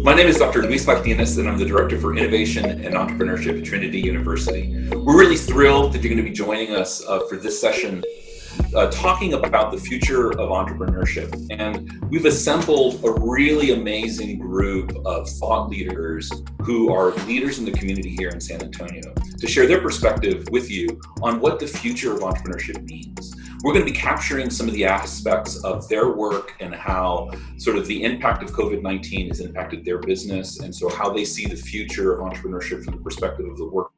My name is Dr. Luis Martinez, and I'm the Director for Innovation and Entrepreneurship at Trinity University. We're really thrilled that you're going to be joining us for this session talking about the future of entrepreneurship. And we've assembled a really amazing group of thought leaders who are leaders in the community here in San Antonio to share their perspective with you on what the future of entrepreneurship means. We're going to be capturing some of the aspects of their work and how sort of the impact of COVID-19 has impacted their business, and so how they see the future of entrepreneurship from the perspective of the work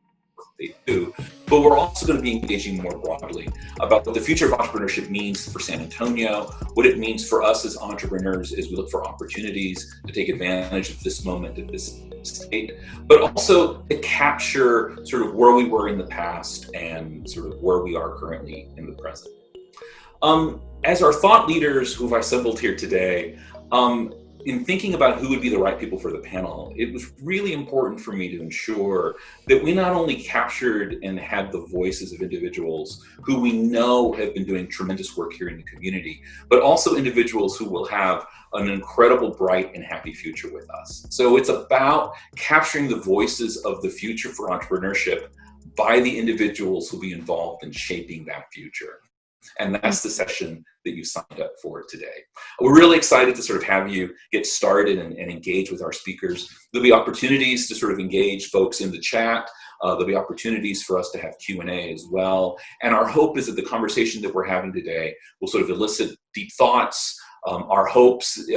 they do. But we're also going to be engaging more broadly about what the future of entrepreneurship means for San Antonio, what it means for us as entrepreneurs as we look for opportunities to take advantage of this moment, of this state, but also to capture sort of where we were in the past and sort of where we are currently in the present. As our thought leaders who've assembled here today, in thinking about who would be the right people for the panel, it was really important for me to ensure that we not only captured and had the voices of individuals who we know have been doing tremendous work here in the community, but also individuals who will have an incredible, bright, and happy future with us. So it's about capturing the voices of the future for entrepreneurship by the individuals who will be involved in shaping that future. And that's the session that you signed up for today. We're really excited to sort of have you get started and engage with our speakers. There'll be opportunities to sort of engage folks in the chat. There'll be opportunities for us to have Q&A as well. And our hope is that the conversation that we're having today will sort of elicit deep thoughts. Our hopes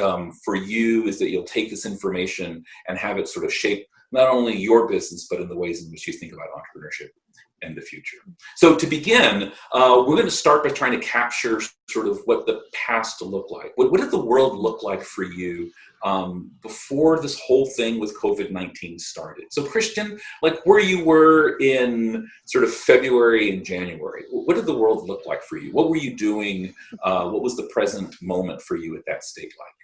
for you is that you'll take this information and have it sort of shape not only your business, but in the ways in which you think about entrepreneurship and the future. So to begin, we're going to start by trying to capture sort of what the past looked like. What did the world look like for you before this whole thing with COVID-19 started? So Christian, like where you were in sort of February and January, what did the world look like for you? What were you doing? What was the present moment for you at that state like?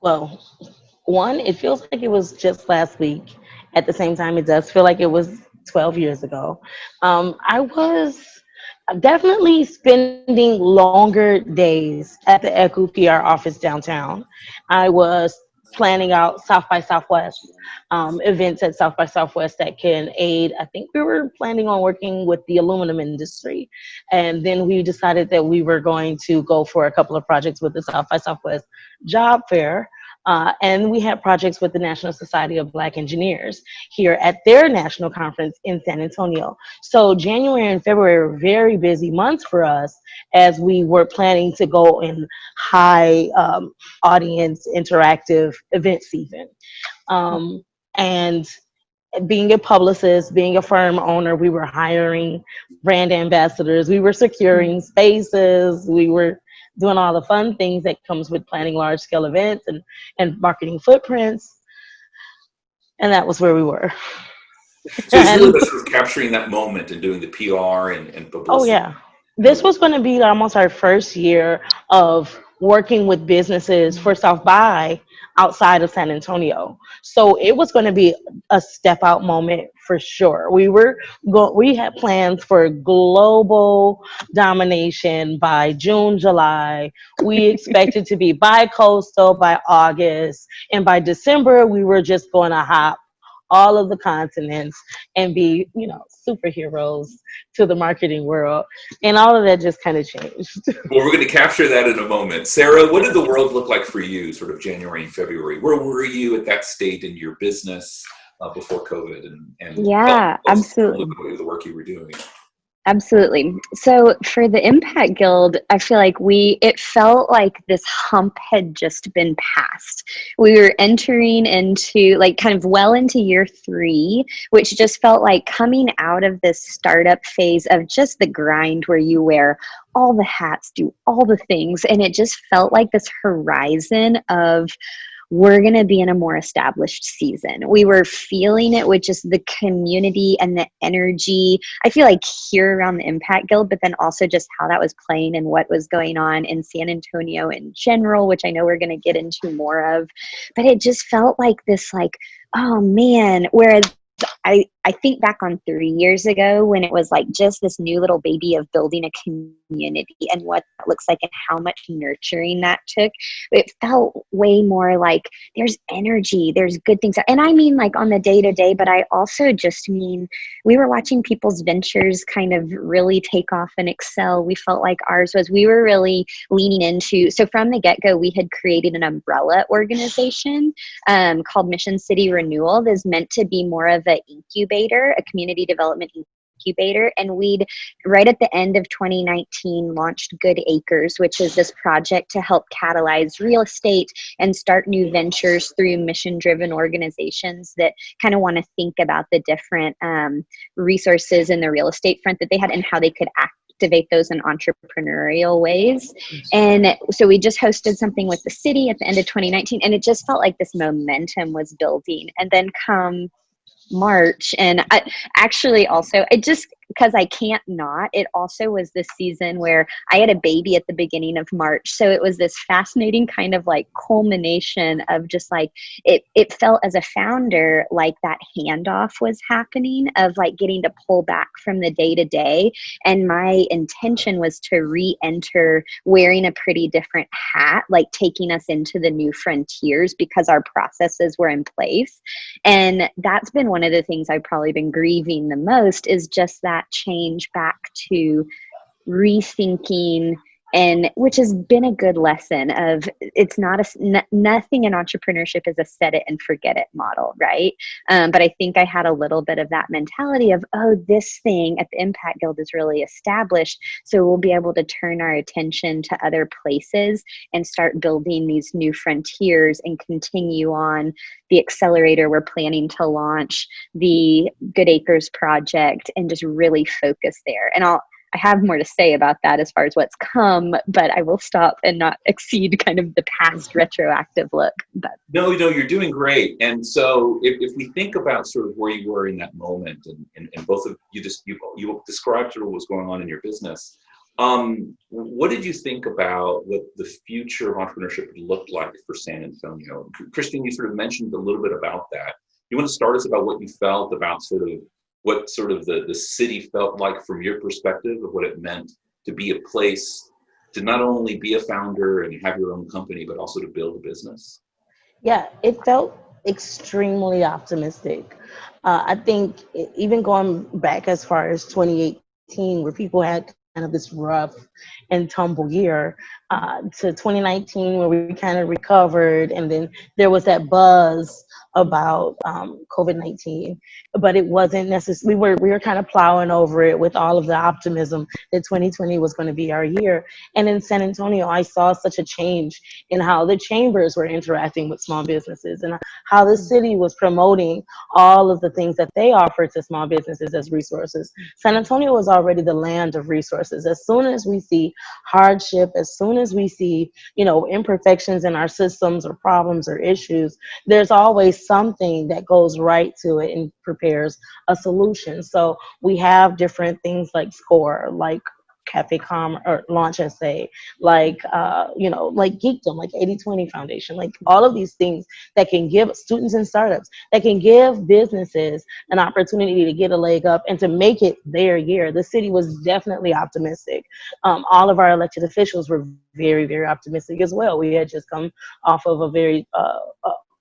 Well, one, it feels like it was just last week. At the same time, it does feel like it was 12 years ago. I was definitely spending longer days at the ECU PR office downtown. I was planning out South by Southwest, events at South by Southwest that can aid. I think we were planning on working with the aluminum industry. And then we decided that we were going to go for a couple of projects with the South by Southwest job fair. And we had projects with the National Society of Black Engineers here at their national conference in San Antonio. So January and February were very busy months for us as we were planning to go in high audience interactive event season. And being a publicist, being a firm owner, we were hiring brand ambassadors, we were securing spaces, we were doing all the fun things that comes with planning large scale events and marketing footprints. And that was where we were. So it's really sort of capturing that moment and doing the PR and publicity. Oh yeah. This was going to be almost our first year of working with businesses for South by outside of San Antonio. So it was going to be a step out moment for sure. We had plans for global domination by June, July. We expected to be bi-coastal by August. And by December, we were just going to hop all of the continents and be, superheroes to the marketing world. And all of that just kind of changed. Well, we're going to capture that in a moment. Sarah, what did the world look like for you sort of January and February? Where were you at that state in your business before COVID? And yeah, absolutely. The work you were doing. Absolutely. So for the Impact Guild, I feel like it felt like this hump had just been passed. We were entering into kind of well into year 3, which just felt like coming out of this startup phase of just the grind where you wear all the hats, do all the things. And it just felt like this horizon of we're going to be in a more established season. We were feeling it with just the community and the energy, I feel like here around the Impact Guild, but then also just how that was playing and what was going on in San Antonio in general, which I know we're going to get into more of. But it just felt like this oh man, whereas I think back on 3 years ago when it was like just this new little baby of building a community and what that looks like and how much nurturing that took. It felt way more like there's energy, there's good things. And I mean like on the day to day, but I also just mean we were watching people's ventures kind of really take off and excel. We felt like ours was, we were really leaning into, so from the get-go, we had created an umbrella organization called Mission City Renewal that's meant to be more of an incubator, a community development incubator. And we'd, right at the end of 2019, launched Good Acres, which is this project to help catalyze real estate and start new ventures through mission-driven organizations that kind of want to think about the different resources in the real estate front that they had and how they could activate those in entrepreneurial ways. And so we just hosted something with the city at the end of 2019, and it just felt like this momentum was building. And then come March, and I actually also, it just, because I can't not, it also was this season where I had a baby at the beginning of March. So it was this fascinating kind of like culmination of just like, it felt as a founder like that handoff was happening of like getting to pull back from the day to day. And my intention was to re-enter wearing a pretty different hat, like taking us into the new frontiers because our processes were in place. And that's been one of the things I've probably been grieving the most, is just that change back to rethinking, and which has been a good lesson of, it's not nothing in entrepreneurship is a set it and forget it model, right? But I think I had a little bit of that mentality of, oh, this thing at the Impact Guild is really established, so we'll be able to turn our attention to other places and start building these new frontiers and continue on the accelerator we're planning to launch, the Good Acres project, and just really focus there. And I have more to say about that as far as what's come, but I will stop and not exceed kind of the past retroactive look. But No, you're doing great. And so if we think about sort of where you were in that moment, and both of you you described sort of what's going on in your business, what did you think about what the future of entrepreneurship looked like for San Antonio? Christian, you sort of mentioned a little bit about that. You want to start us about what you felt about sort of what sort of the city felt like from your perspective of what it meant to be a place to not only be a founder and have your own company, but also to build a business? Yeah, it felt extremely optimistic. I think even going back as far as 2018, where people had kind of this rough and tumble year, to 2019, where we kind of recovered, and then there was that buzz about COVID-19, but it wasn't necessarily, we were kind of plowing over it with all of the optimism that 2020 was going to be our year. And in San Antonio, I saw such a change in how the chambers were interacting with small businesses and how the city was promoting all of the things that they offer to small businesses as resources. San Antonio was already the land of resources. As soon as we see hardship, as soon as we see, imperfections in our systems or problems or issues, there's always something that goes right to it and prepares a solution. So we have different things like SCORE, like Cafe Com or Launch SA, like like Geekdom, like 80/20 Foundation, like all of these things that can give students and startups, that can give businesses an opportunity to get a leg up and to make it their year. The city was definitely optimistic. All of our elected officials were very, very optimistic as well. We had just come off of a very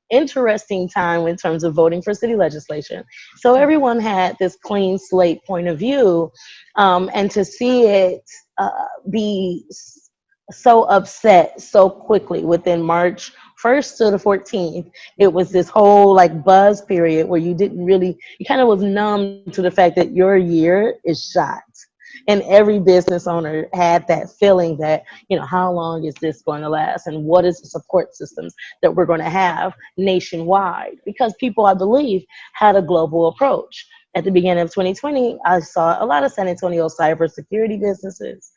interesting time in terms of voting for city legislation. So everyone had this clean slate point of view, and to see it be so upset so quickly within March 1st to the 14th, it was this whole like buzz period where you kind of was numb to the fact that your year is shot. And every business owner had that feeling that, how long is this going to last? And what is the support systems that we're going to have nationwide? Because people, I believe, had a global approach. At the beginning of 2020, I saw a lot of San Antonio cybersecurity businesses,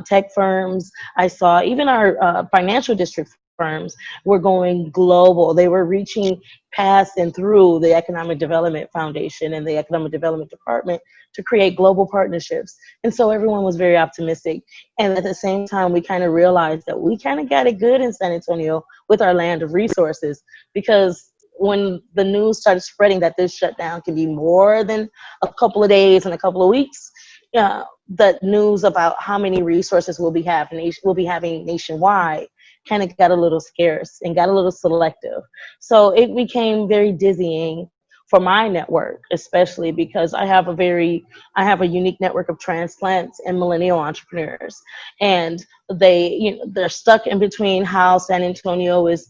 tech firms. I saw even our financial district firms were going global. They were reaching past and through the Economic Development Foundation and the Economic Development Department to create global partnerships. And so everyone was very optimistic. And at the same time, we kind of realized that we kind of got it good in San Antonio with our land of resources, because when the news started spreading that this shutdown can be more than a couple of days and a couple of weeks, the news about how many resources we'll be having nationwide kind of got a little scarce and got a little selective. So it became very dizzying for my network, especially because I have a unique network of transplants and millennial entrepreneurs, and they're stuck in between how San Antonio is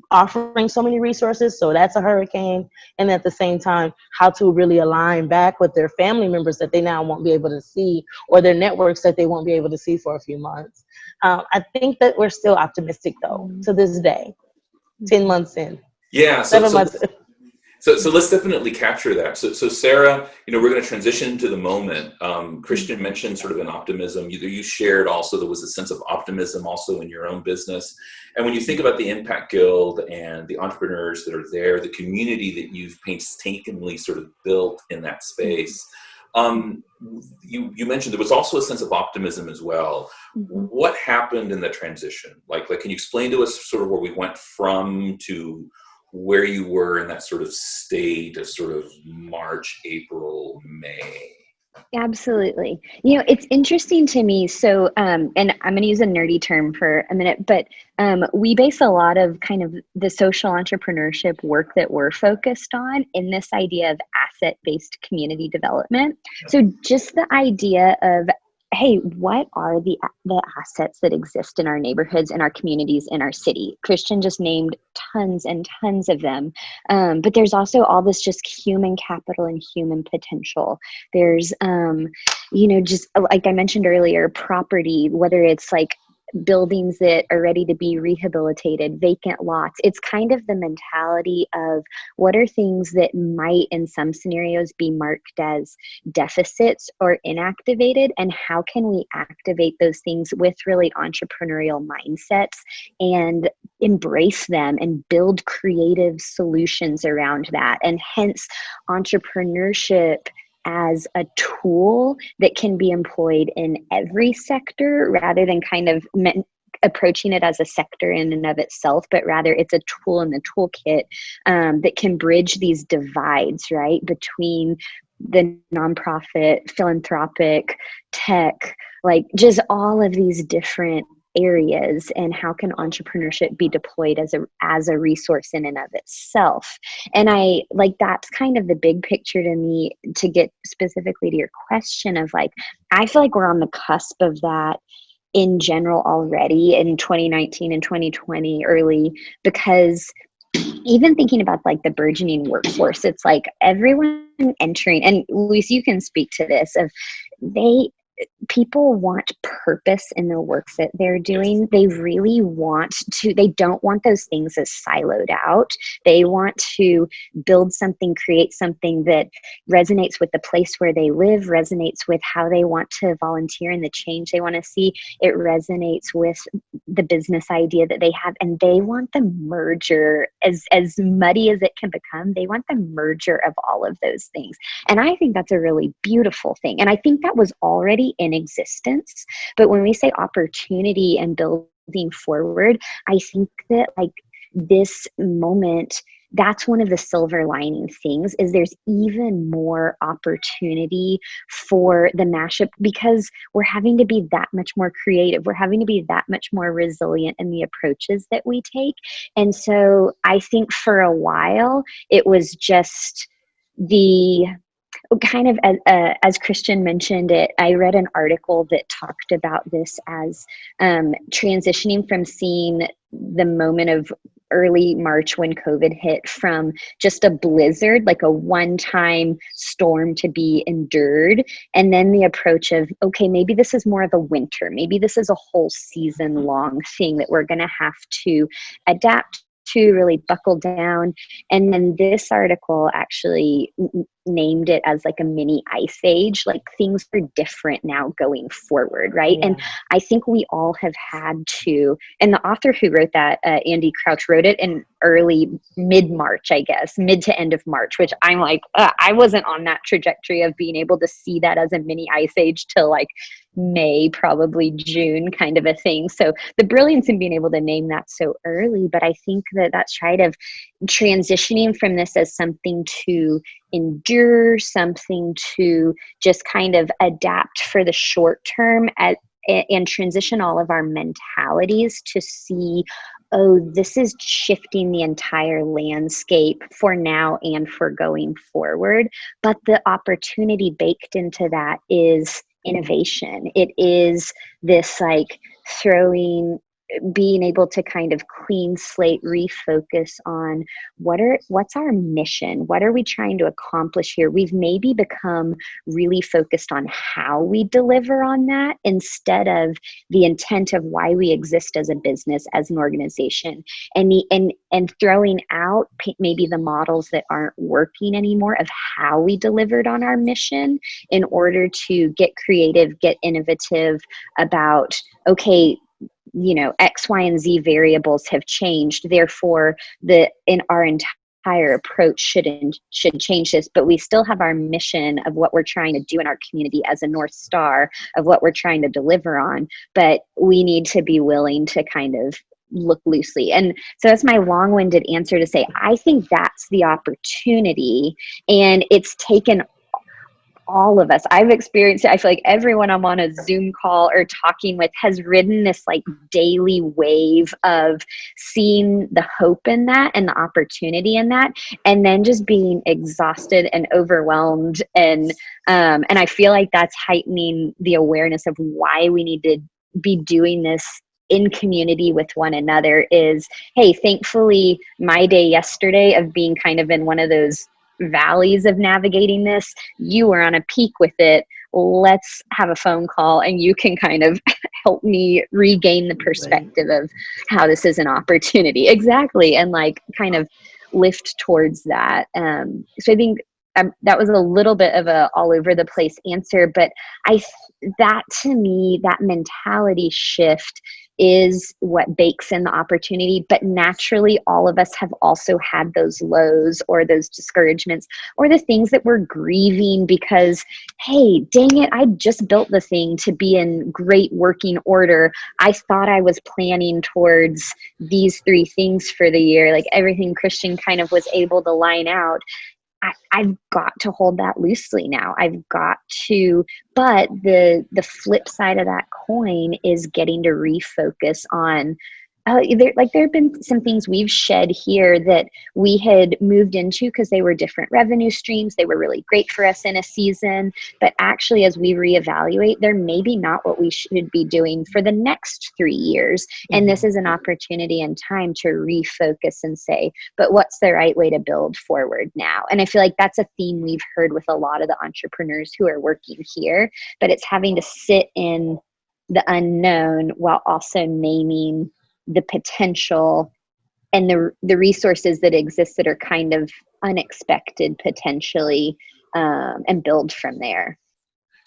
offering so many resources, so that's a hurricane, and at the same time how to really align back with their family members that they now won't be able to see, or their networks that they won't be able to see for a few months. I think that we're still optimistic though to this day, 10 months in. Yeah, 7 months in. So let's definitely capture that. So Sarah, we're going to transition to the moment. Christian mentioned sort of an optimism. You shared also there was a sense of optimism also in your own business. And when you think about the Impact Guild and the entrepreneurs that are there, the community that you've painstakingly sort of built in that space, you mentioned there was also a sense of optimism as well. What happened in the transition? Like, can you explain to us sort of where we went from to where you were in that sort of state of sort of March, April, May? Absolutely. It's interesting to me. So, and I'm going to use a nerdy term for a minute, but we base a lot of kind of the social entrepreneurship work that we're focused on in this idea of asset-based community development. So just the idea of, hey, what are the assets that exist in our neighborhoods, in our communities, in our city? Christian just named tons and tons of them. But there's also all this just human capital and human potential. There's, just like I mentioned earlier, property, whether it's like buildings that are ready to be rehabilitated, vacant lots. It's kind of the mentality of what are things that might in some scenarios be marked as deficits or inactivated, and how can we activate those things with really entrepreneurial mindsets and embrace them and build creative solutions around that. And hence entrepreneurship as a tool that can be employed in every sector, rather than kind of approaching it as a sector in and of itself, but rather it's a tool in the toolkit that can bridge these divides, right, between the nonprofit, philanthropic, tech, like just all of these different areas, and how can entrepreneurship be deployed as a resource in and of itself. And I like, that's kind of the big picture to me, to get specifically to your question of like, I feel like we're on the cusp of that in general already in 2019 and 2020 early, because even thinking about like the burgeoning workforce, it's like everyone entering, and Luis, you can speak to this, of people want purpose in the work that they're doing. They really want to, they don't want those things as siloed out. They want to build something, create something that resonates with the place where they live, resonates with how they want to volunteer and the change they want to see. It resonates with the business idea that they have, and they want the merger, as muddy as it can become, they want the merger of all of those things. And I think that's a really beautiful thing. And I think that was already in existence. But when we say opportunity and building forward, I think that like this moment, that's one of the silver lining things, is there's even more opportunity for the mashup, because we're having to be that much more creative. We're having to be that much more resilient in the approaches that we take. And so I think for a while, it was just the kind of, as Christian mentioned it, I read an article that talked about this as transitioning from seeing the moment of early March when COVID hit from just a blizzard, like a one-time storm to be endured, and then the approach of, okay, maybe this is more of a winter, maybe this is a whole season long thing that we're going to have to adapt to, really buckle down. And then this article actually named it as like a mini ice age. Like things are different now going forward, right? Yeah. And I think we all have had to, and the author who wrote that, Andy Crouch, wrote it in mid-March, I guess, mid to end of March, which I'm like, I wasn't on that trajectory of being able to see that as a mini ice age till like May, probably June kind of a thing. So the brilliance in being able to name that so early, but I think that that's right of transitioning from this as something to endure, something to just kind of adapt for the short term and transition all of our mentalities to see, oh, this is shifting the entire landscape for now and for going forward. But the opportunity baked into that is innovation. It is this like being able to kind of clean slate, refocus on what's our mission? What are we trying to accomplish here? We've maybe become really focused on how we deliver on that instead of the intent of why we exist as a business, as an organization, and throwing out maybe the models that aren't working anymore of how we delivered on our mission in order to get creative, get innovative about, okay, X, Y, and Z variables have changed. Therefore, in our entire approach should change this, but we still have our mission of what we're trying to do in our community as a North Star of what we're trying to deliver on. But we need to be willing to kind of look loosely. And so that's my long-winded answer to say, I think that's the opportunity, and it's taken all of us. I've experienced it. I feel like everyone I'm on a Zoom call or talking with has ridden this like daily wave of seeing the hope in that and the opportunity in that, and then just being exhausted and overwhelmed. And I feel like that's heightening the awareness of why we need to be doing this in community with one another. Is, hey, thankfully my day yesterday of being kind of in one of those valleys of navigating this, you were on a peak with it. Let's have a phone call and you can kind of help me regain the perspective of how this is an opportunity. Exactly. And like kind of lift towards that. So I think that was a little bit of a all over the place answer, but that to me, that mentality shift is what bakes in the opportunity. But naturally, all of us have also had those lows or those discouragements or the things that we're grieving because, hey, dang it, I just built the thing to be in great working order. I thought I was planning towards these 3 things for the year. Like everything Christian kind of was able to line out. I've got to hold that loosely now. I've got to, but the flip side of that coin is getting to refocus on, there have been some things we've shed here that we had moved into because they were different revenue streams. They were really great for us in a season, but actually as we reevaluate, they're maybe not what we should be doing for the next 3 years. And this is an opportunity and time to refocus and say, but what's the right way to build forward now? And I feel like that's a theme we've heard with a lot of the entrepreneurs who are working here, but it's having to sit in the unknown while also naming the potential and the resources that exist that are kind of unexpected potentially, and build from there.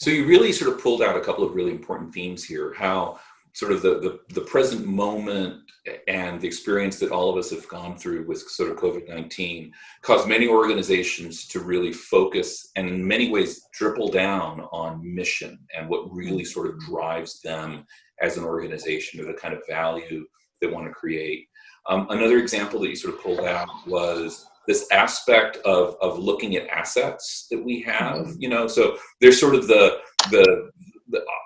So you really sort of pulled out a couple of really important themes here, how sort of the present moment and the experience that all of us have gone through with sort of COVID-19 caused many organizations to really focus and in many ways triple down on mission and what really sort of drives them as an organization or the kind of value they want to create. Another example that you sort of pulled out was this aspect of looking at assets that we have, so there's sort of the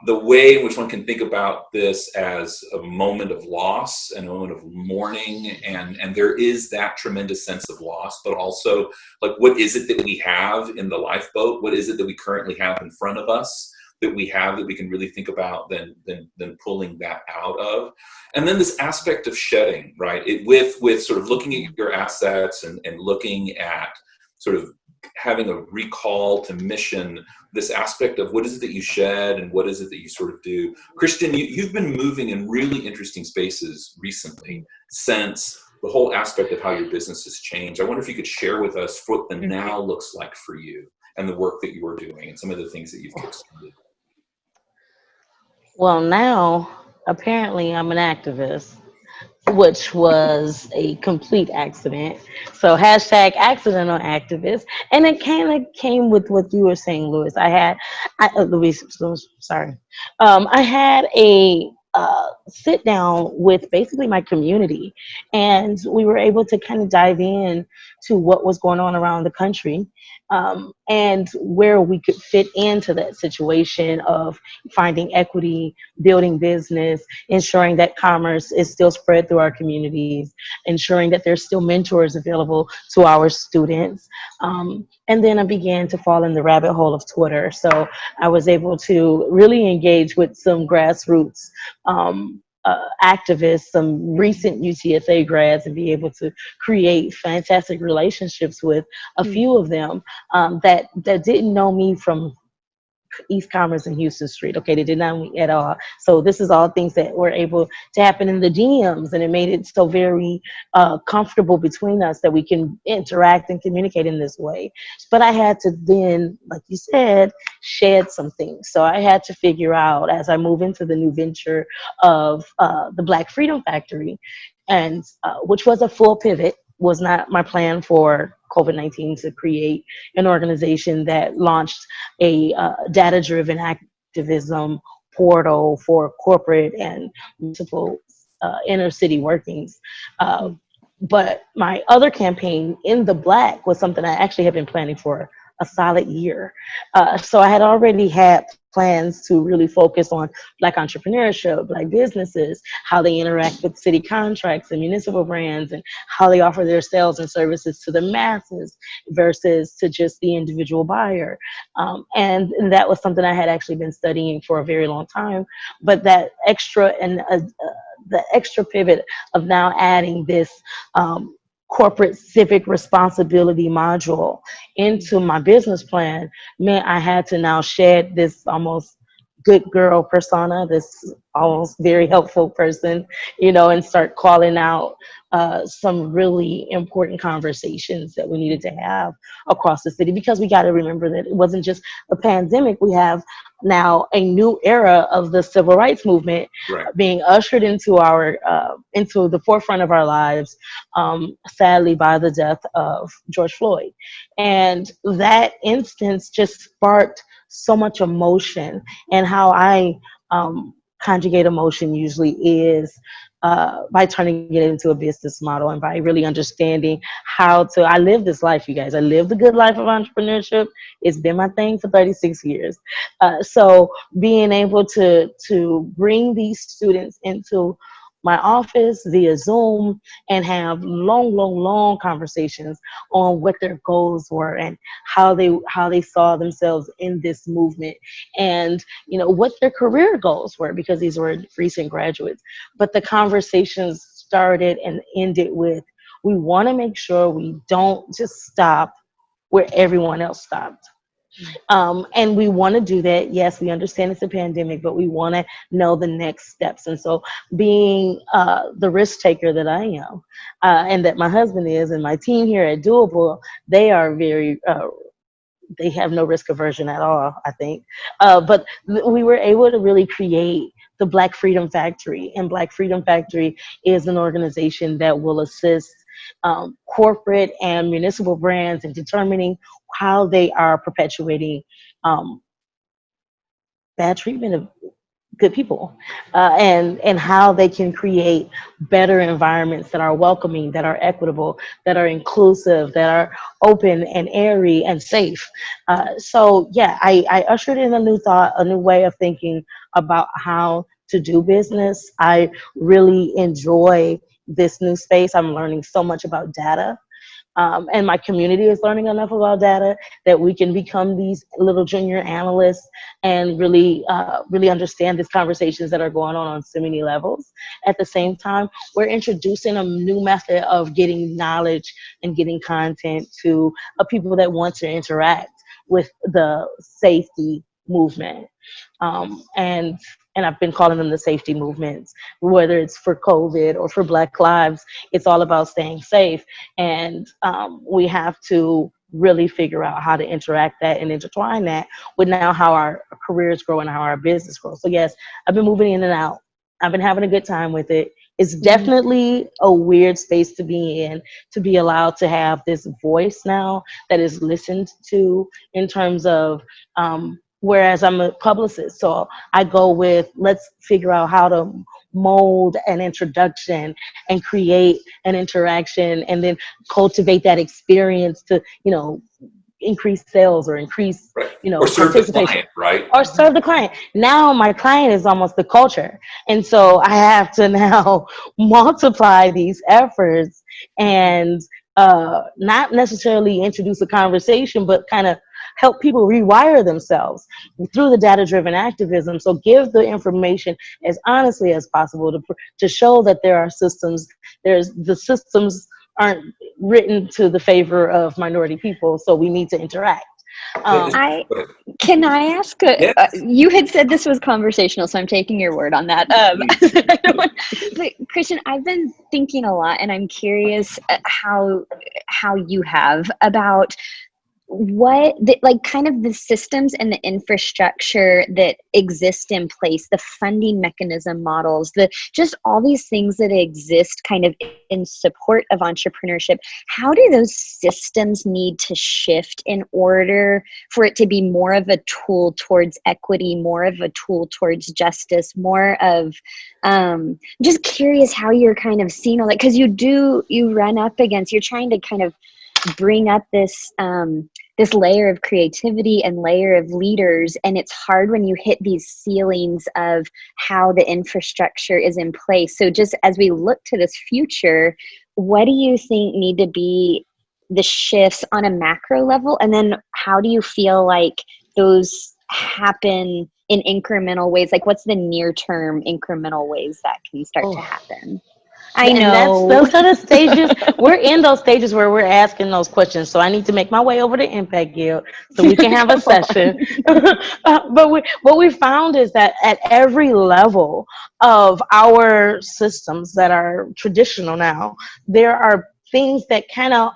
way in which one can think about this as a moment of loss and a moment of mourning, and there is that tremendous sense of loss, but also like, what is it that we have in the lifeboat? What is it that we currently have in front of us that we have that we can really think about then pulling that out of? And then this aspect of shedding, right? With sort of looking at your assets and looking at sort of having a recall to mission, this aspect of what is it that you shed and what is it that you sort of do. Christian, you've been moving in really interesting spaces recently since the whole aspect of how your business has changed. I wonder if you could share with us what the now looks like for you and the work that you are doing and some of the things that you've kickstarted? Well, now apparently I'm an activist, which was a complete accident. So hashtag accidental activist. And it kind of came with what you were saying, Louis. Louis, sorry. I had a sit down with basically my community, and we were able to kind of dive in to what was going on around the country, and where we could fit into that situation of finding equity, building business, ensuring that commerce is still spread through our communities, ensuring that there's still mentors available to our students. And then I began to fall in the rabbit hole of Twitter. So I was able to really engage with some grassroots activists, some recent UTSA grads, and be able to create fantastic relationships with a few of them that didn't know me from East Commerce and Houston Street. Okay, they did not meet at all. So this is all things that were able to happen in the DMs, and it made it so very comfortable between us that we can interact and communicate in this way. But I had to then, like you said, shed some things. So I had to figure out, as I move into the new venture of the Black Freedom Factory, and which was a full pivot, was not my plan for COVID-19 to create an organization that launched a data-driven activism portal for corporate and municipal inner city workings. But my other campaign, In the Black, was something I actually had been planning for a solid year. So I had already had plans to really focus on Black entrepreneurship, Black businesses, how they interact with city contracts and municipal brands, and how they offer their sales and services to the masses versus to just the individual buyer. And that was something I had actually been studying for a very long time. But that extra and the extra pivot of now adding this corporate civic responsibility module into my business plan meant I had to now shed this almost good girl persona, this almost very helpful person, and start calling out some really important conversations that we needed to have across the city, because we got to remember that it wasn't just a pandemic. We have now a new era of the civil rights movement being ushered into into the forefront of our lives, sadly by the death of George Floyd. And that instance just sparked so much emotion. And how I conjugate emotion usually is by turning it into a business model, and by really understanding I live this life, you guys. I live the good life of entrepreneurship. It's been my thing for 36 years. So being able to bring these students into my office via Zoom and have long conversations on what their goals were and how they saw themselves in this movement, and what their career goals were, because these were recent graduates. But the conversations started and ended with, we want to make sure we don't just stop where everyone else stopped. And we want to do that. Yes, we understand it's a pandemic, but we want to know the next steps. And so being the risk taker that I am, and that my husband is, and my team here at Doable, they are very, they have no risk aversion at all, I think. But we were able to really create the Black Freedom Factory. And Black Freedom Factory is an organization that will assist corporate and municipal brands in determining how they are perpetuating bad treatment of good people, and how they can create better environments that are welcoming, that are equitable, that are inclusive, that are open and airy and safe. So yeah, I ushered in a new thought, a new way of thinking about how to do business. I really enjoy this new space. I'm learning so much about data. And my community is learning enough about data that we can become these little junior analysts and really understand these conversations that are going on so many levels. At the same time, we're introducing a new method of getting knowledge and getting content to people that want to interact with the safety movement. And I've been calling them the safety movements, whether it's for COVID or for Black Lives. It's all about staying safe. And we have to really figure out how to interact that and intertwine that with now how our careers grow and how our business grows. So yes, I've been moving in and out. I've been having a good time with it. It's definitely a weird space to be in, to be allowed to have this voice now that is listened to in terms of, whereas I'm a publicist, so I go with, let's figure out how to mold an introduction and create an interaction and then cultivate that experience to, increase sales or increase, Right. Or serve the participation. client, right? Or serve the client. Now my client is almost the culture. And so I have to now multiply these efforts and not necessarily introduce a conversation, but kind of help people rewire themselves through the data-driven activism. So give the information as honestly as possible to show that there are systems. The systems aren't written to the favor of minority people, so we need to interact. Can I ask? Yes. You had said this was conversational, so I'm taking your word on that. But Christian, I've been thinking a lot, and I'm curious how you have about kind of the systems and the infrastructure that exist in place, the funding mechanism models, just all these things that exist kind of in support of entrepreneurship. How do those systems need to shift in order for it to be more of a tool towards equity, more of a tool towards justice, more of just curious how you're kind of seeing all that, because you're trying to kind of bring up this layer of creativity and layer of leaders, and it's hard when you hit these ceilings of how the infrastructure is in place. So just as we look to this future, what do you think need to be the shifts on a macro level, and then how do you feel like those happen in incremental ways? Like, what's the near-term incremental ways that can start to happen? I know. Those are the stages. We're in those stages where we're asking those questions. So I need to make my way over to Impact Guild so we can have a session. But what we found is that at every level of our systems that are traditional now, there are things that kind of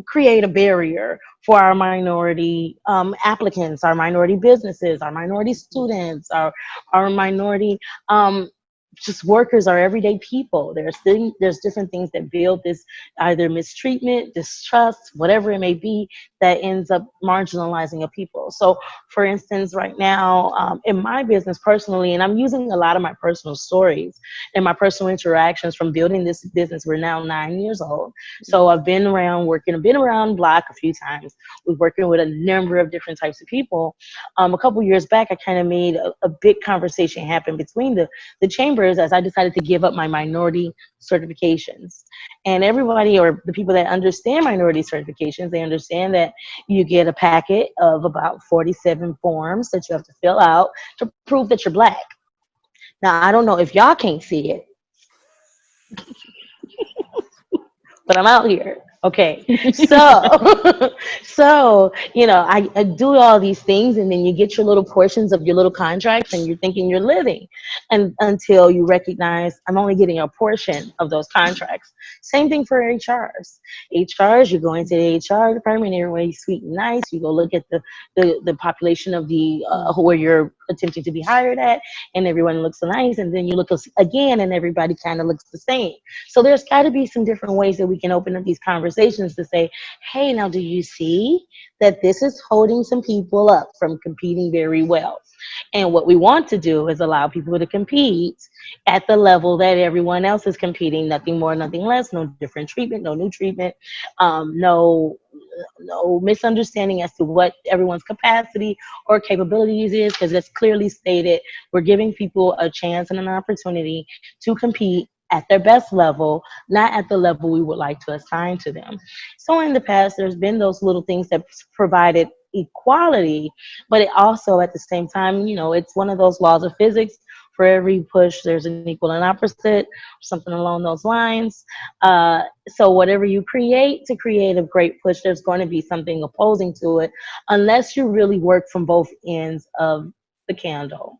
create a barrier for our minority applicants, our minority businesses, our minority students, our minority just workers, are everyday people. There's different things that build this either mistreatment, distrust, whatever it may be, that ends up marginalizing a people. So for instance, right now in my business personally, and I'm using a lot of my personal stories and my personal interactions from building this business. We're now 9 years old. So I've been around block a few times. We're working with a number of different types of people. A couple years back, I kind of made a big conversation happen between the chambers as I decided to give up my minority certifications. And everybody, or the people that understand minority certifications, they understand that you get a packet of about 47 forms that you have to fill out to prove that you're Black. Now, I don't know if y'all can't see it, but I'm out here. Okay, so I do all these things, and then you get your little portions of your little contracts, and you're thinking you're living, and until you recognize I'm only getting a portion of those contracts. Same thing for HRs. You go into the HR department, everybody's sweet and nice. You go look at the population of the where you're attempting to be hired at, and everyone looks nice, and then you look again, and everybody kind of looks the same. So there's got to be some different ways that we can open up these conversations to say, hey, now do you see that this is holding some people up from competing very well? And what we want to do is allow people to compete at the level that everyone else is competing, nothing more, nothing less, no different treatment, no new treatment, no misunderstanding as to what everyone's capacity or capabilities is, because it's clearly stated we're giving people a chance and an opportunity to compete at their best level, not at the level we would like to assign to them. So in the past, there's been those little things that provided equality, but it also at the same time, it's one of those laws of physics. For every push, there's an equal and opposite, something along those lines. So whatever you create to create a great push, there's going to be something opposing to it, unless you really work from both ends of the candle.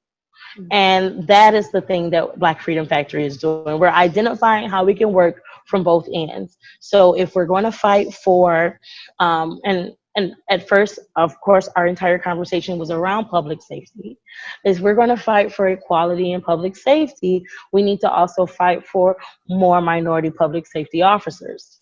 And that is the thing that Black Freedom Factory is doing. We're identifying how we can work from both ends. So if we're going to fight for, and and at first, of course, our entire conversation was around public safety, is we're going to fight for equality in public safety. We need to also fight for more minority public safety officers.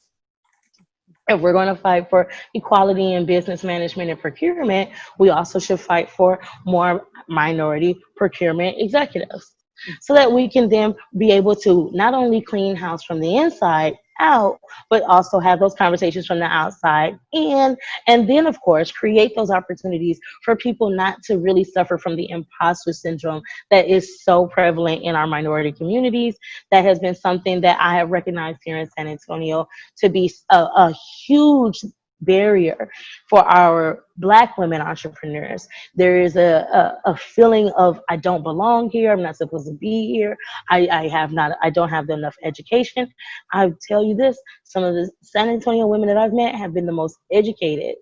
If we're going to fight for equality in business management and procurement, we also should fight for more minority procurement executives so that we can then be able to not only clean house from the inside out, but also have those conversations from the outside in, and then of course create those opportunities for people not to really suffer from the imposter syndrome that is so prevalent in our minority communities. That has been something that I have recognized here in San Antonio to be a huge barrier for our Black women entrepreneurs. There is a feeling of I don't belong here, I'm not supposed to be here, I don't have enough education. I tell you this, some of the San Antonio women that I've met have been the most educated,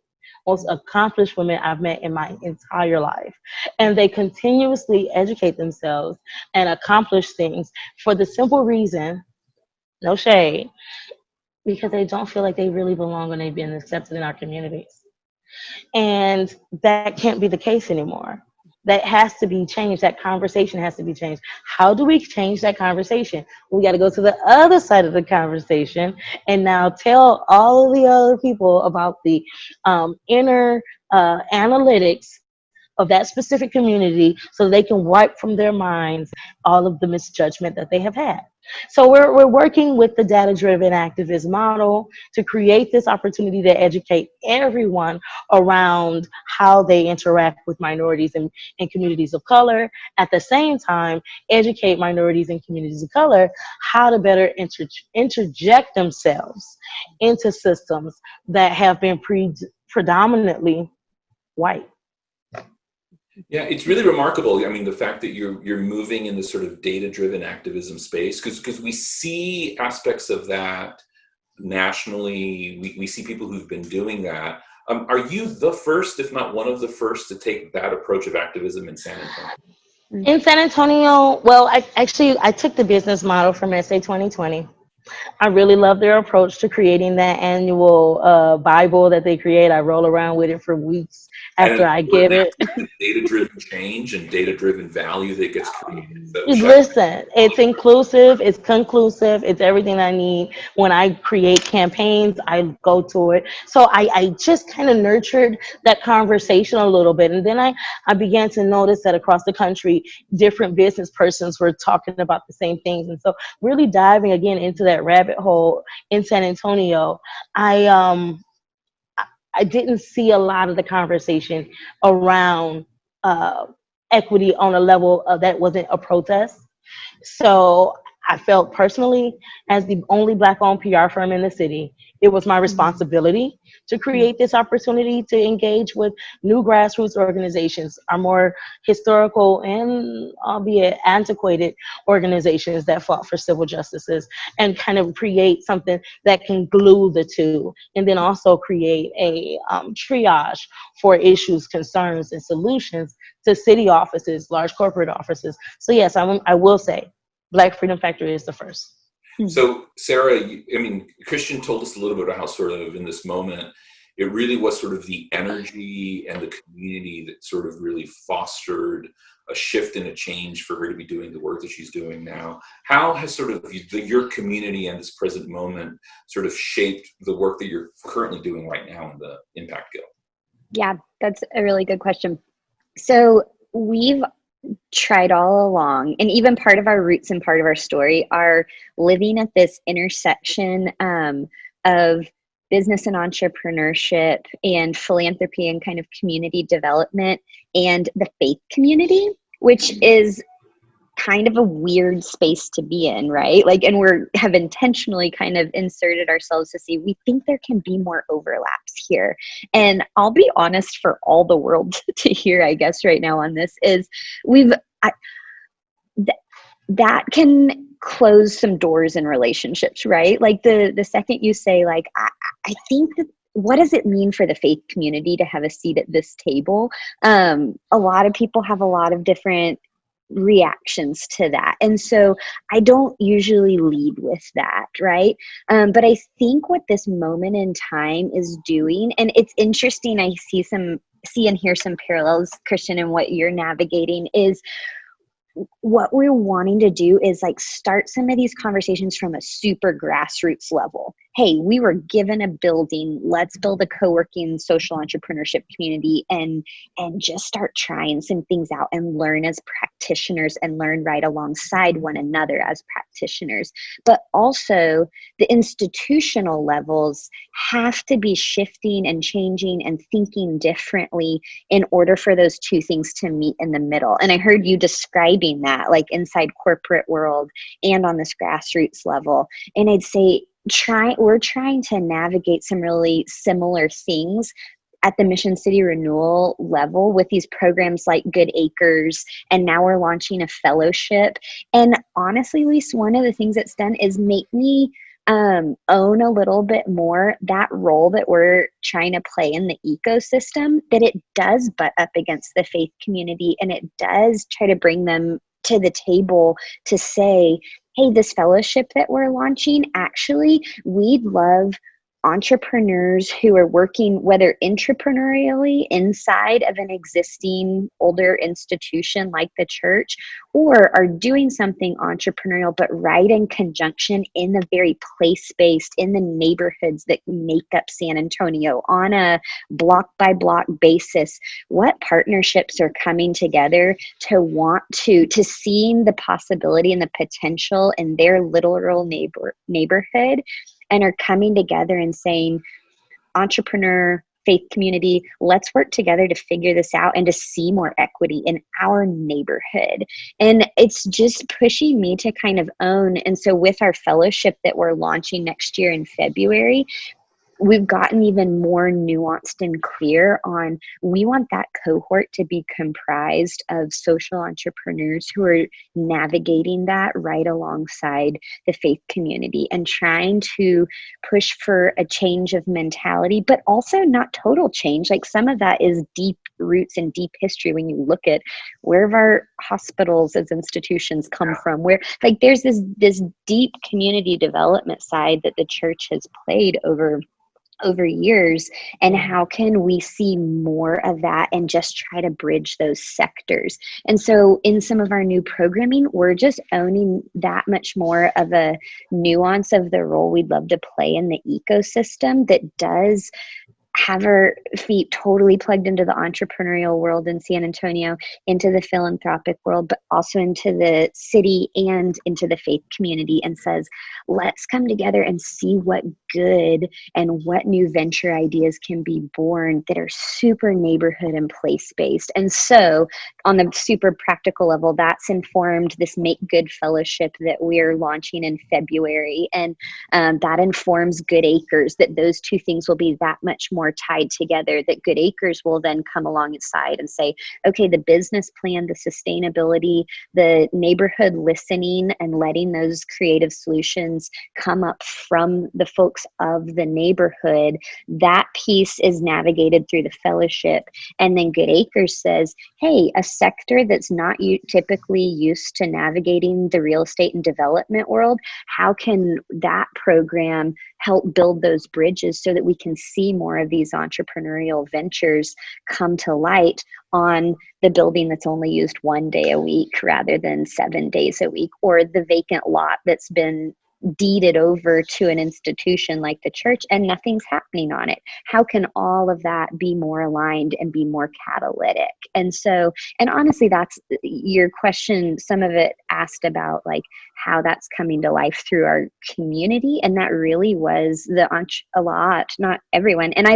most accomplished women I've met in my entire life. And they continuously educate themselves and accomplish things for the simple reason, no shade, because they don't feel like they really belong when they've been accepted in our communities. And that can't be the case anymore. That has to be changed. That conversation has to be changed. How do we change that conversation? We got to go to the other side of the conversation and now tell all of the other people about the inner analytics of that specific community so they can wipe from their minds all of the misjudgment that they have had. So we're working with the data-driven activist model to create this opportunity to educate everyone around how they interact with minorities and communities of color. At the same time, educate minorities and communities of color how to better interject themselves into systems that have been predominantly white. Yeah, it's really remarkable. I mean, the fact that you're moving in this sort of data-driven activism space, because we see aspects of that nationally. We see people who've been doing that. Are you the first, if not one of the first, to take that approach of activism in San Antonio? In San Antonio, well, I took the business model from SA 2020. I really love their approach to creating that annual Bible that they create. I roll around with it for weeks after I get it. Data-driven change and data-driven value that gets created. So listen, it's inclusive, it's conclusive, it's everything I need. When I create campaigns, I go to it. So I just kind of nurtured that conversation a little bit. And then I began to notice that across the country, different business persons were talking about the same things. And so really diving again into that rabbit hole in San Antonio, I didn't see a lot of the conversation around equity on a level that wasn't a protest. So I felt personally, as the only Black-owned PR firm in the city, it was my responsibility to create this opportunity to engage with new grassroots organizations, our more historical and albeit antiquated organizations that fought for civil justices, and kind of create something that can glue the two, and then also create a triage for issues, concerns, and solutions to city offices, large corporate offices. So yes, I will say Black Freedom Factory is the first. So Sarah, Christian told us a little bit about how sort of in this moment, it really was sort of the energy and the community that sort of really fostered a shift and a change for her to be doing the work that she's doing now. How has sort of your community and this present moment sort of shaped the work that you're currently doing right now in the Impact Guild? Yeah, that's a really good question. So we've tried all along, and even part of our roots and part of our story are living at this intersection of business and entrepreneurship and philanthropy and kind of community development and the faith community, which is kind of a weird space to be in, right? Like, and have intentionally kind of inserted ourselves to see, we think there can be more overlaps here. And I'll be honest, for all the world to hear, I guess, right now on this is that can close some doors in relationships, right? Like the second you say, like, I think that, what does it mean for the faith community to have a seat at this table? A lot of people have a lot of different reactions to that. And so I don't usually lead with that, right? But I think what this moment in time is doing, and it's interesting, I see and hear some parallels, Christian, in what you're navigating, is what we're wanting to do is like start some of these conversations from a super grassroots level. Hey, we were given a building. Let's build a co-working social entrepreneurship community and just start trying some things out and learn as practitioners and learn right alongside one another as practitioners. But also the institutional levels have to be shifting and changing and thinking differently in order for those two things to meet in the middle. And I heard you describing that, like inside corporate world and on this grassroots level. And I'd say we're trying to navigate some really similar things at the Mission City Renewal level with these programs like Good Acres, and now we're launching a fellowship. And honestly, Lise, one of the things it's done is make me own a little bit more that role that we're trying to play in the ecosystem, that it does butt up against the faith community, and it does try to bring them to the table to say, hey, this fellowship that we're launching, actually, we'd love entrepreneurs who are working, whether intrapreneurially inside of an existing older institution like the church, or are doing something entrepreneurial, but right in conjunction in the very place-based, in the neighborhoods that make up San Antonio on a block by block basis. What partnerships are coming together to want to seeing the possibility and the potential in their literal neighborhood, and are coming together and saying, entrepreneur, faith community, let's work together to figure this out and to see more equity in our neighborhood. And it's just pushing me to kind of own. And so with our fellowship that we're launching next year in February, we've gotten even more nuanced and clear on, we want that cohort to be comprised of social entrepreneurs who are navigating that right alongside the faith community and trying to push for a change of mentality, but also not total change. Like some of that is deep roots and deep history. When you look at where have our hospitals as institutions come from, where like there's this deep community development side that the church has played over years, and how can we see more of that and just try to bridge those sectors. And so in some of our new programming, we're just owning that much more of a nuance of the role we'd love to play in the ecosystem that does have our feet totally plugged into the entrepreneurial world in San Antonio, into the philanthropic world, but also into the city and into the faith community, and says, let's come together and see what good and what new venture ideas can be born that are super neighborhood and place-based. And so on the super practical level, that's informed this Make Good Fellowship that we're launching in February. And that informs Good Acres, that those two things will be that much more tied together, that Good Acres will then come alongside and say, okay, the business plan, the sustainability, the neighborhood listening, and letting those creative solutions come up from the folks of the neighborhood, that piece is navigated through the fellowship. And then Good Acres says, hey, a sector that's not typically used to navigating the real estate and development world, how can that program help build those bridges so that we can see more of these entrepreneurial ventures come to light on the building that's only used 1 day a week rather than 7 days a week, or the vacant lot that's been deeded over to an institution like the church and nothing's happening on it. How can all of that be more aligned and be more catalytic? And so, and honestly, that's your question. Some of it asked about like how that's coming to life through our community. And that really was a lot, not everyone. And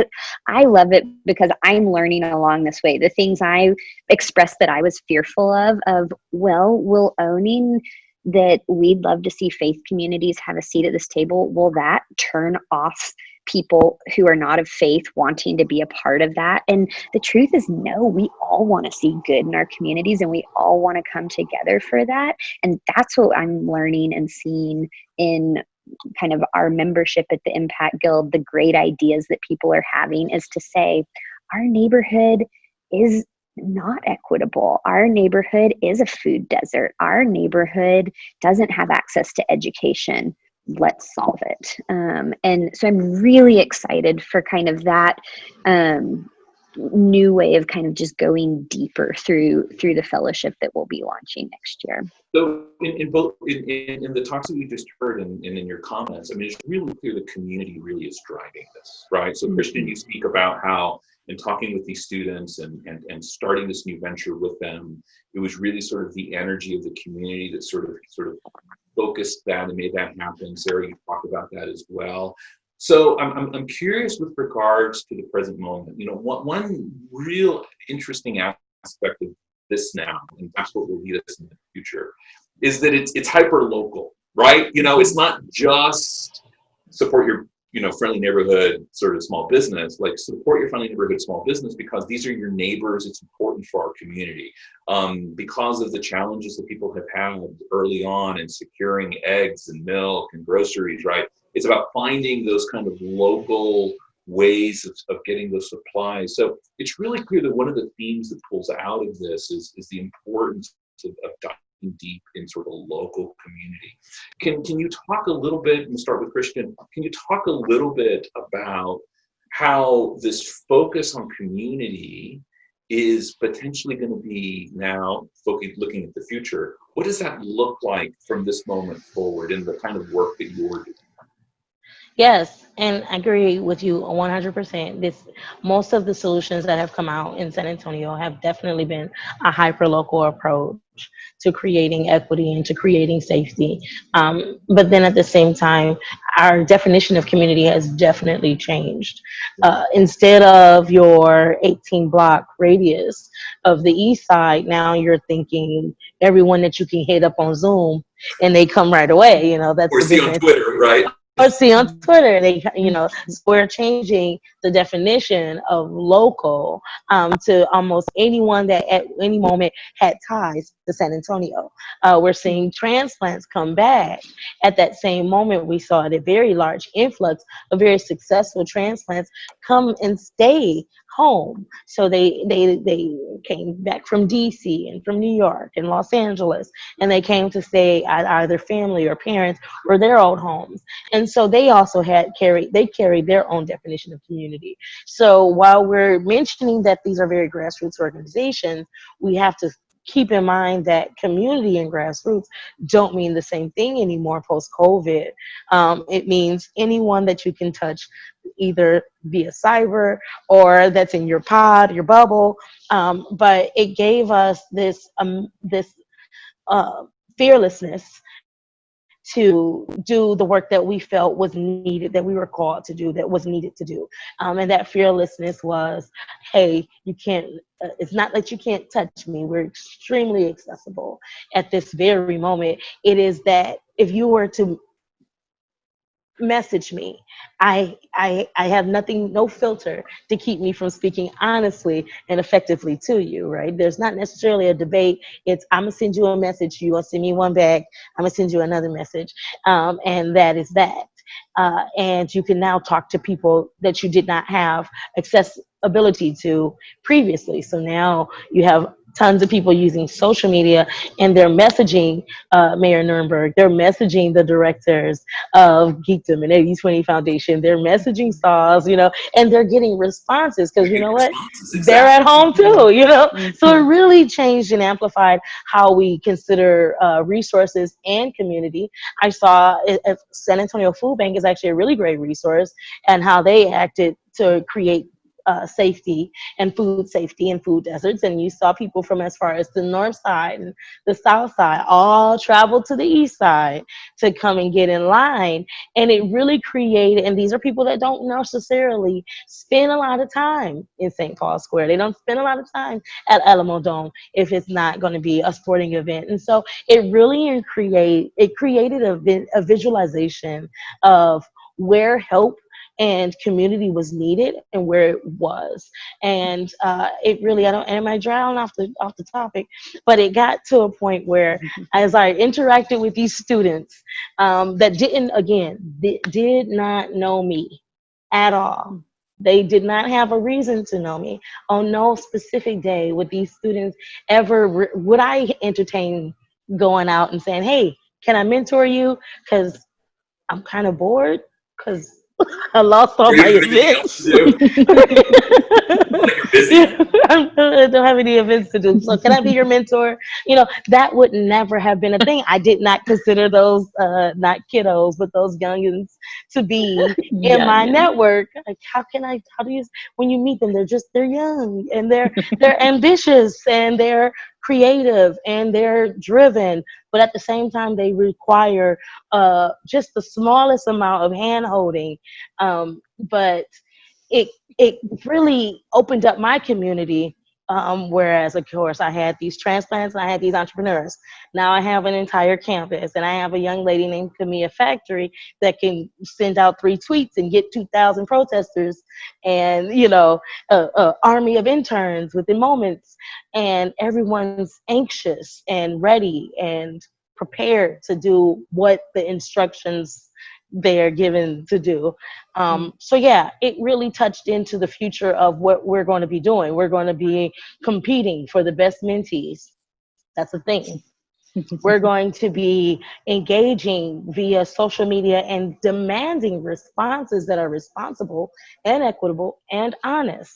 I love it because I'm learning along this way. The things I expressed that I was fearful of, well, will owning that we'd love to see faith communities have a seat at this table, will that turn off people who are not of faith wanting to be a part of that? And the truth is, no, we all want to see good in our communities and we all want to come together for that. And that's what I'm learning and seeing in kind of our membership at the Impact Guild. The great ideas that people are having is to say, our neighborhood is not equitable. Our neighborhood is a food desert. Our neighborhood doesn't have access to education. Let's solve it. And so I'm really excited for kind of that new way of kind of just going deeper through the fellowship that we'll be launching next year. So in both in the talks that we just heard and in your comments, I mean, it's really clear the community really is driving this, right? So Christian, you speak about how in talking with these students and starting this new venture with them, it was really sort of the energy of the community that sort of focused that and made that happen. Sarah, you talked about that as well. So I'm curious with regards to the present moment. You know, one real interesting aspect of this now, and that's what will lead us in the future, is that it's hyper local, right? You know, it's not just support your friendly neighborhood sort of small business, like support your friendly neighborhood small business because these are your neighbors. It's important for our community because of the challenges that people have had early on in securing eggs and milk and groceries, right? It's about finding those kind of local ways of getting those supplies. So it's really clear that one of the themes that pulls out of this is the importance of diving deep in sort of a local community. Can you talk a little bit, and start with Christian, can you talk a little bit about how this focus on community is potentially going to be now looking at the future? What does that look like from this moment forward in the kind of work that you're doing? Yes, and I agree with you 100%. Most of the solutions that have come out in San Antonio have definitely been a hyper-local approach to creating equity and to creating safety. But then at the same time, our definition of community has definitely changed. Instead of your 18-block radius of the east side, now you're thinking everyone that you can hit up on Zoom and they come right away. You know, that's Or the see big on Twitter, right? or see on Twitter. So we're changing the definition of local to almost anyone that at any moment had ties to San Antonio. We're seeing transplants come back. At that same moment, we saw a very large influx of very successful transplants come and stay home. So they came back from DC and from New York and Los Angeles, and they came to stay at either family or parents or their old homes. And so they also carried their own definition of community. So while we're mentioning that these are very grassroots organizations, we have to keep in mind that community and grassroots don't mean the same thing anymore post-COVID. It means anyone that you can touch either via cyber or that's in your pod, your bubble. But it gave us this fearlessness to do the work that we felt was needed, that we were called to do, that was needed to do. And that fearlessness was, hey, you can't, it's not that you can't touch me. We're extremely accessible at this very moment. It is that if you were to message me, I have no filter to keep me from speaking honestly and effectively to you, right? There's not necessarily a debate. It's I'm gonna send you a message, you gonna send me one back, I'm gonna send you another message, and that is that. And you can now talk to people that you did not have accessibility to previously. So now you have tons of people using social media, and they're messaging Mayor Nuremberg, they're messaging the directors of Geekdom and 80/20 Foundation, they're messaging SASW, and they're getting responses because you know what? Exactly. They're at home too, So it really changed and amplified how we consider resources and community. I saw San Antonio Food Bank is actually a really great resource, and how they acted to create safety and food deserts. And you saw people from as far as the north side and the south side all travel to the east side to come and get in line. And it really created, and these are people that don't necessarily spend a lot of time in St. Paul Square. They don't spend a lot of time at Alamo Dome if it's not going to be a sporting event. And so it really created a visualization of where help and community was needed and where it was. And it really, am I drowning off the topic? But it got to a point where as I interacted with these students that did not know me at all, They did not have a reason to know me. On no specific day would these students ever, would I entertain going out and saying, hey, can I mentor you? Because I'm kind of bored because I lost all Or you my have anything else to events. do? Like you're busy. I don't have any events to do. So can I be your mentor? That would never have been a thing. I did not consider those not kiddos, but those youngins to be in my Youngin. network. Like how do you, when you meet them, they're young and they're ambitious and they're creative and they're driven, but at the same time they require just the smallest amount of hand holding. But it it really opened up my community. Whereas, of course, I had these transplants and I had these entrepreneurs. Now I have an entire campus, and I have a young lady named Camilla Factory that can send out 3 tweets and get 2,000 protesters, and a army of interns within moments, and everyone's anxious and ready and prepared to do what the instructions they are given to do. So yeah, it really touched into the future of what we're going to be doing. We're going to be competing for the best mentees. That's the thing. We're going to be engaging via social media and demanding responses that are responsible and equitable and honest.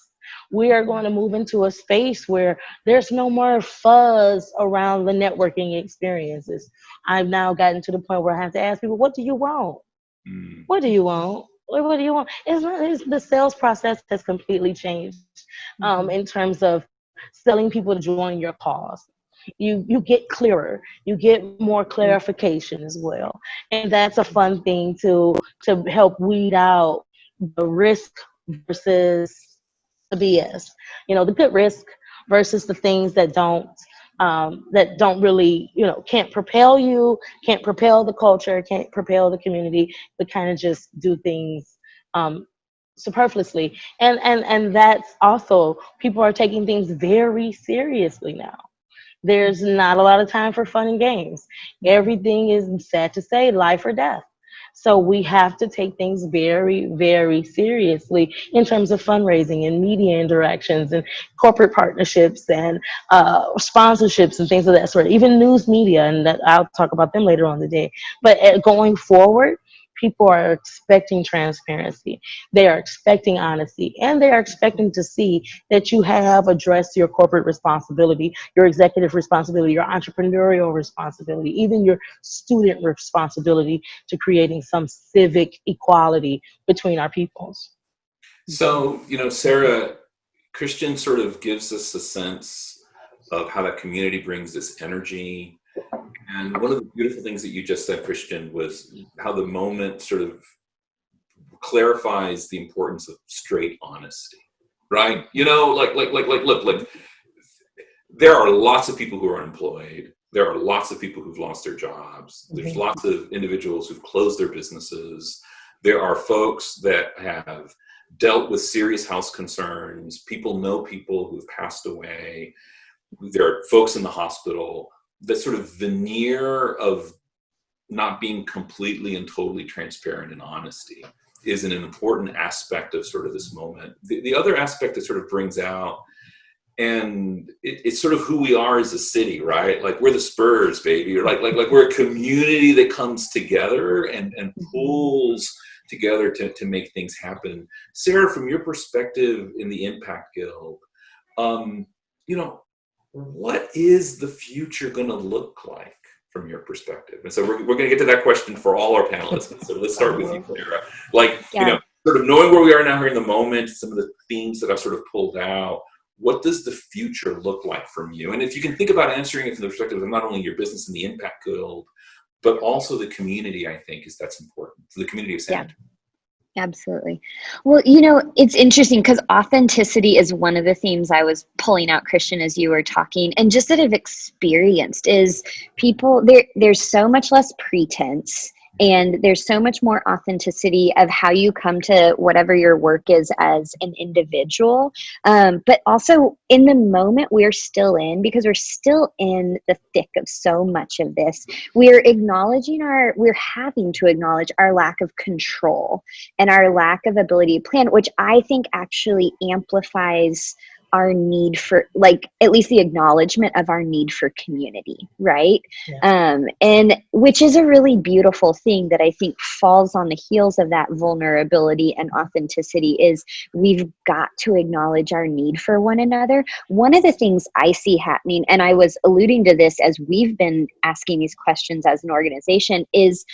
We are going to move into a space where there's no more fuzz around the networking experiences. I've now gotten to the point where I have to ask people, what do you want? What do you want? What do you want? The sales process has completely changed in terms of selling people to join your cause. You get clearer, you get more clarification as well, and that's a fun thing to help weed out the risk versus the BS. The good risk versus the things that don't really, can't propel you, can't propel the culture, can't propel the community, but kind of just do things superfluously. And that's also, people are taking things very seriously now. There's not a lot of time for fun and games. Everything is, sad to say, life or death. So we have to take things very, very seriously in terms of fundraising and media interactions and corporate partnerships and sponsorships and things of that sort. Even news media, and I'll talk about them later on the day. But going forward, people are expecting transparency. They are expecting honesty, and they are expecting to see that you have addressed your corporate responsibility, your executive responsibility, your entrepreneurial responsibility, even your student responsibility to creating some civic equality between our peoples. So, Sarah, Christian sort of gives us a sense of how that community brings this energy. And one of the beautiful things that you just said, Christian, was how the moment sort of clarifies the importance of straight honesty, right? Look, there are lots of people who are unemployed. There are lots of people who've lost their jobs. There's lots of individuals who've closed their businesses. There are folks that have dealt with serious health concerns. People know people who've passed away. There are folks in the hospital. The sort of veneer of not being completely and totally transparent and honesty is an important aspect of sort of this moment. The other aspect that sort of brings out, and it's sort of who we are as a city, right? Like we're the Spurs, baby. Or like we're a community that comes together and pulls together to make things happen. Sarah, from your perspective in the Impact Guild, what is the future going to look like from your perspective? And so we're going to get to that question for all our panelists. So let's start with you, Sarah. Sort of knowing where we are now here in the moment, some of the themes that I've sort of pulled out, what does the future look like from you? And if you can think about answering it from the perspective of not only your business and the Impact Guild, but also the community, I think that's important, for the community of San Antonio. Absolutely. Well, it's interesting because authenticity is one of the themes I was pulling out, Christian, as you were talking, and just that I've experienced is people, there's so much less pretense And there's so much more authenticity of how you come to whatever your work is as an individual. But also in the moment we're still in, because we're still in the thick of so much of this, we're having to acknowledge our lack of control and our lack of ability to plan, which I think actually amplifies our need for, like, at least the acknowledgement of our need for community, right? Yeah. And which is a really beautiful thing that I think falls on the heels of that vulnerability and authenticity, is we've got to acknowledge our need for one another. One of the things I see happening, and I was alluding to this as we've been asking these questions as an organization, is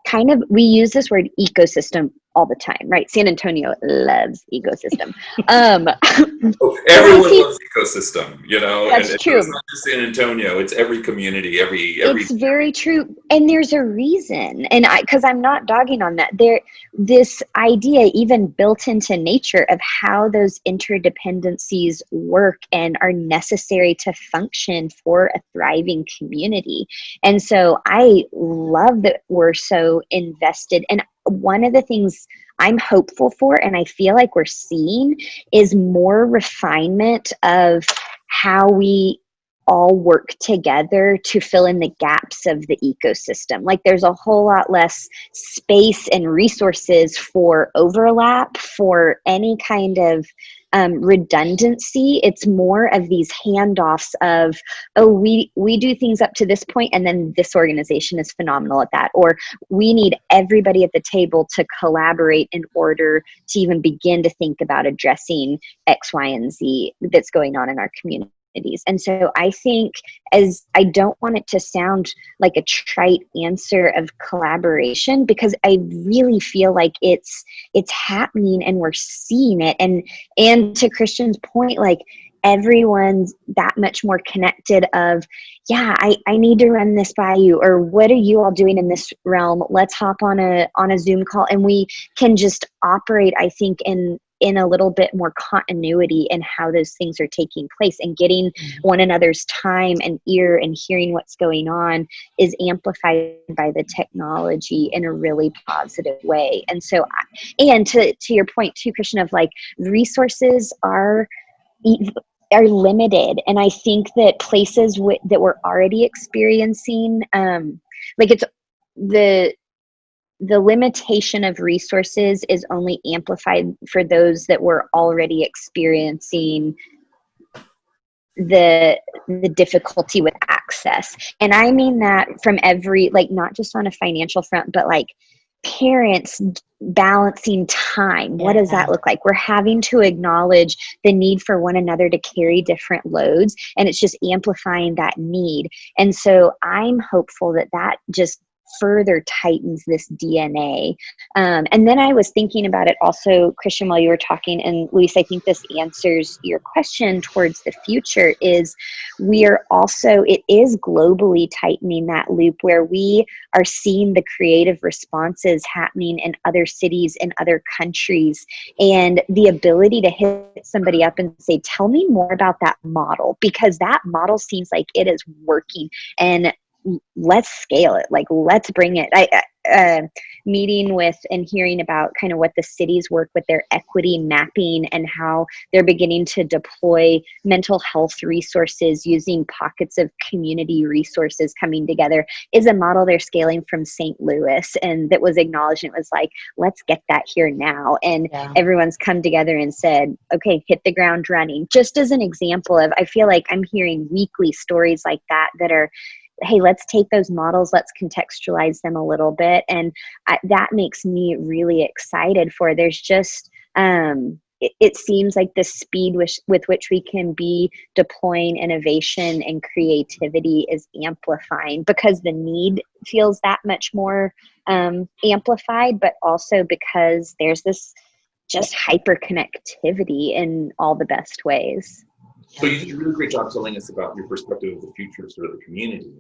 kind of, we use this word ecosystem all the time, right? San Antonio loves ecosystem. Everyone loves ecosystem, That's and true. it's not just San Antonio, it's every community, every. It's very true. And there's a reason. And because I'm not dogging on that. This idea even built into nature of how those interdependencies work and are necessary to function for a thriving community. And so I love that we're so invested. And one of the things I'm hopeful for, and I feel like we're seeing, is more refinement of how we all work together to fill in the gaps of the ecosystem. Like, there's a whole lot less space and resources for overlap, for any kind of redundancy. It's more of these handoffs of, oh, we do things up to this point, and then this organization is phenomenal at that. Or we need everybody at the table to collaborate in order to even begin to think about addressing X, Y, and Z that's going on in our community. And so I think, as I don't want it to sound like a trite answer of collaboration, because I really feel like it's happening and we're seeing it. And to Christian's point, like, everyone's that much more connected of, yeah, I need to run this by you, or what are you all doing in this realm? Let's hop on a Zoom call, and we can just operate, I think, in a little bit more continuity in how those things are taking place, and getting one another's time and ear and hearing what's going on is amplified by the technology in a really positive way. And so, and to your point too, Christian, of like, resources are limited. And I think that places that we're already experiencing, like, it's the limitation of resources is only amplified for those that were already experiencing the difficulty with access. And I mean that from every, like, not just on a financial front, but like parents balancing time. What does that look like? We're having to acknowledge the need for one another to carry different loads, and it's just amplifying that need. And so I'm hopeful that just further tightens this DNA. And then I was thinking about it also, Christian, while you were talking, and Luis, I think this answers your question towards the future, is it is globally tightening that loop, where we are seeing the creative responses happening in other cities, in other countries, and the ability to hit somebody up and say, tell me more about that model, because that model seems like it is working, and let's scale it. Like, let's bring it. Meeting with and hearing about kind of what the cities work with their equity mapping, and how they're beginning to deploy mental health resources using pockets of community resources coming together, is a model they're scaling from St. Louis, and that was acknowledged. It was like, let's get that here now. And everyone's come together and said, okay, hit the ground running. Just as an example of, I feel like I'm hearing weekly stories like that are, hey, let's take those models, let's contextualize them a little bit. And that makes me really excited for, there's just, it seems like the speed with which we can be deploying innovation and creativity is amplifying, because the need feels that much more amplified, but also because there's this just hyper connectivity in all the best ways. So you did a really great job telling us about your perspective of the future of sort of the community.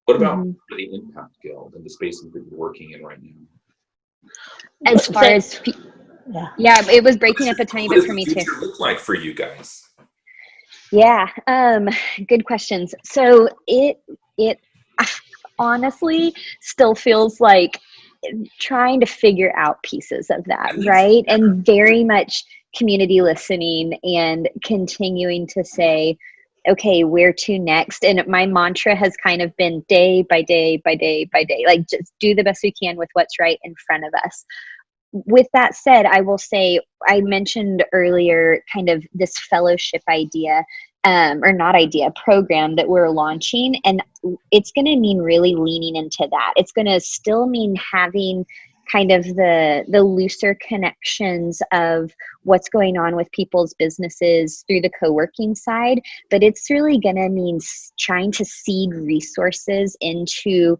What about the Impact Guild and the spaces that you're working in right now? As far as, it was breaking up a tiny bit for me too. What does the future look like for you guys? Yeah, good questions. So it honestly still feels like trying to figure out pieces of that, And that's right? And very much community listening and continuing to say, okay, where to next? And my mantra has kind of been day by day by day by day, like just do the best we can with what's right in front of us. With that said, I will say, I mentioned earlier kind of this fellowship idea, or not idea, program that we're launching. And it's going to mean really leaning into that. It's going to still mean having kind of the looser connections of what's going on with people's businesses through the co-working side, but it's really going to mean trying to seed resources into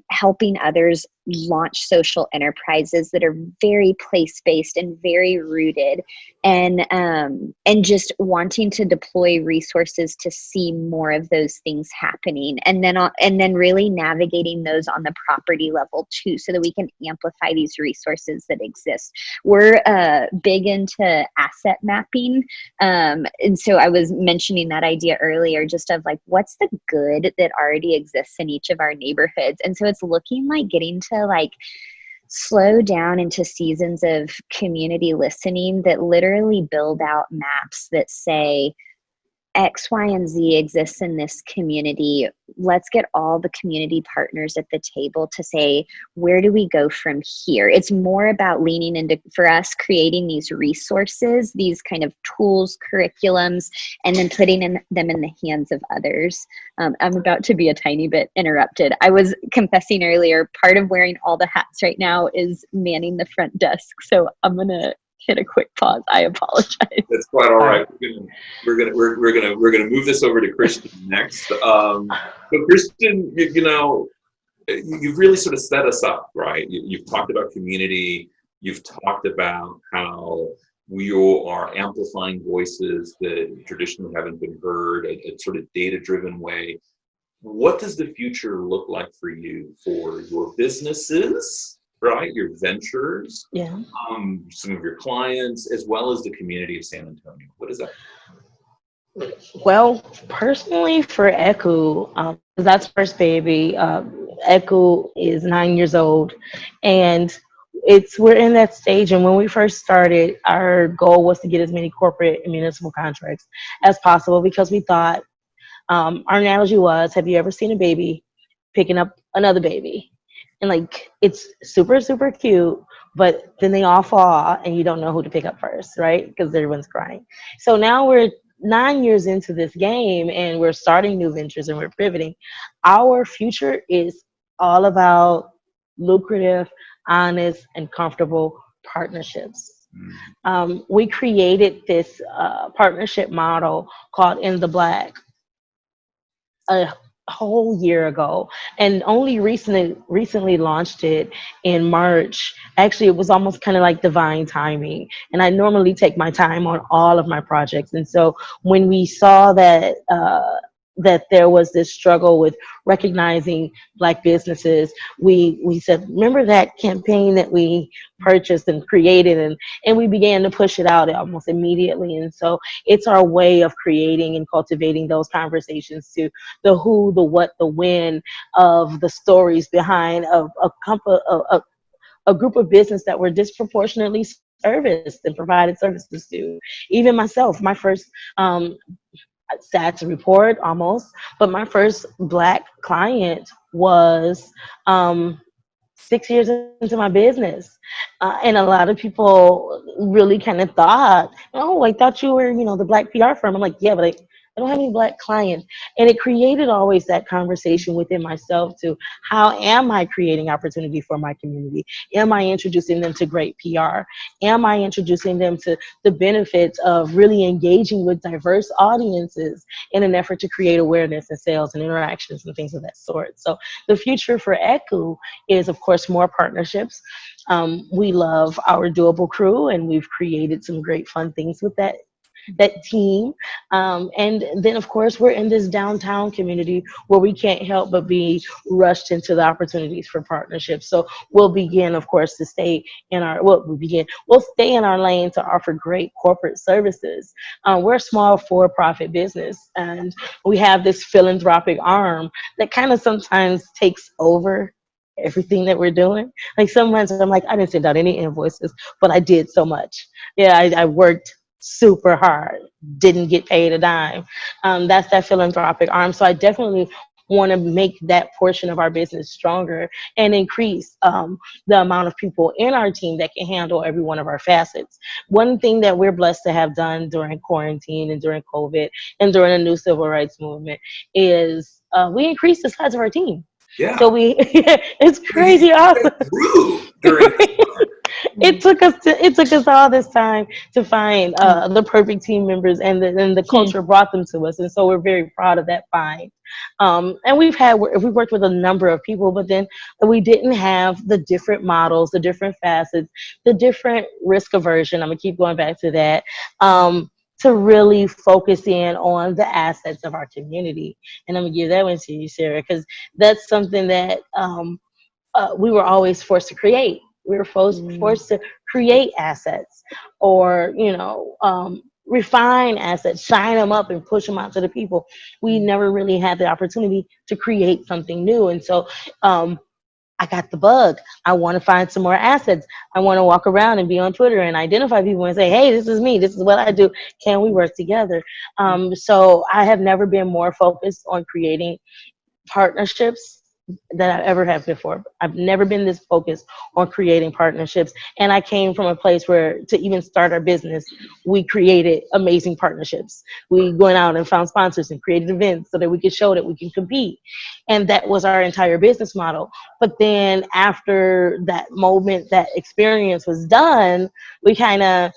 helping others launch social enterprises that are very place-based and very rooted, and just wanting to deploy resources to see more of those things happening, and then really navigating those on the property level too, so that we can amplify these resources that exist. We're big into asset mapping, and so I was mentioning that idea earlier, just of like, what's the good that already exists in each of our neighborhoods. And so it's looking like getting to like slow down into seasons of community listening that literally build out maps that say X, Y, and Z exists in this community. Let's get all the community partners at the table to say, where do we go from here? It's more about leaning into, for us, creating these resources, these kind of tools, curriculums, and then putting them in the hands of others. I'm about to be a tiny bit interrupted. I was confessing earlier, part of wearing all the hats right now is manning the front desk. So I'm going to hit a quick pause. I apologize. That's quite all right. We're gonna move this over to Kristen next. So Kristen, you've really sort of set us up, right? You've talked about community. You've talked about how you are amplifying voices that traditionally haven't been heard, a sort of data-driven way. What does the future look like for you, for your businesses, right? Your ventures, some of your clients, as well as the community of San Antonio? What is that? Well, personally for Eku, that's first baby. Eku is 9 years old, and we're in that stage. And when we first started, our goal was to get as many corporate and municipal contracts as possible, because we thought, our analogy was, have you ever seen a baby picking up another baby? And like, it's super, super cute, but then they all fall and you don't know who to pick up first, right? Because everyone's crying. So now we're 9 years into this game and we're starting new ventures and we're pivoting. Our future is all about lucrative, honest, and comfortable partnerships. We created this partnership model called In the Black a whole year ago, and only recently launched it in March. Actually, it was almost kind of like divine timing, and I normally take my time on all of my projects. And so when we saw that that there was this struggle with recognizing Black businesses, we said, remember that campaign that we purchased and created, and we began to push it out almost immediately. And so it's our way of creating and cultivating those conversations to the who, the what, the when of the stories behind a group of business that were disproportionately serviced and provided services to. Even myself, my first, sad to report almost, but my first Black client was 6 years into my business. And a lot of people really kind of thought, oh, I thought you were, the Black PR firm. I'm like, yeah, but I don't have any Black clients. And it created always that conversation within myself to, how am I creating opportunity for my community? Am I introducing them to great PR? Am I introducing them to the benefits of really engaging with diverse audiences in an effort to create awareness and sales and interactions and things of that sort? So the future for Eku is, of course, more partnerships. We love our doable crew, and we've created some great fun things with that team. And then, of course, we're in this downtown community where we can't help but be rushed into the opportunities for partnerships. So we'll begin, of course, to stay in we'll stay in our lane to offer great corporate services. We're a small for-profit business, and we have this philanthropic arm that kind of sometimes takes over everything that we're doing. Like some months I'm like, I didn't send out any invoices, but I did so much. Yeah, I worked super hard, didn't get paid a dime. That's that philanthropic arm. So I definitely want to make that portion of our business stronger and increase the amount of people in our team that can handle every one of our facets. One thing that we're blessed to have done during quarantine and during COVID and during the new civil rights movement is we increased the size of our team. Yeah. So we, it's You crazy awesome. guys grew during this time. It took us all this time to find the perfect team members, and the culture brought them to us, and so we're very proud of that find. And we've worked with a number of people, but then we didn't have the different models, the different facets, the different risk aversion. I'm gonna keep going back to that. To really focus in on the assets of our community, and I'm gonna give that one to you, Sarah, because that's something that we were always forced to create. We were forced to create assets, or refine assets, shine them up, and push them out to the people. We never really had the opportunity to create something new, and so I got the bug. I want to find some more assets. I want to walk around and be on Twitter and identify people and say, hey, this is me. This is what I do. Can we work together? So I have never been more focused on creating partnerships than I've ever have before. I've never been this focused on creating partnerships. And I came from a place where to even start our business, we created amazing partnerships. We went out and found sponsors and created events so that we could show that we can compete. And that was our entire business model. But then after that moment, that experience was done, we kind of,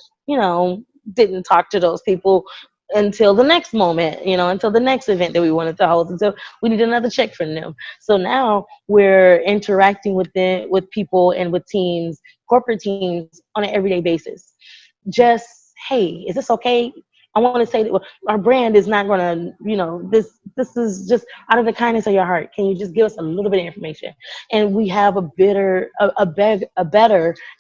didn't talk to those people until the next moment, until the next event that we wanted to hold, until we need another check from them. So now we're interacting with people and with teams, corporate teams, on an everyday basis. Just, hey, is this okay? I want to say that our brand is not going to, this is just out of the kindness of your heart. Can you just give us a little bit of information? And we have a better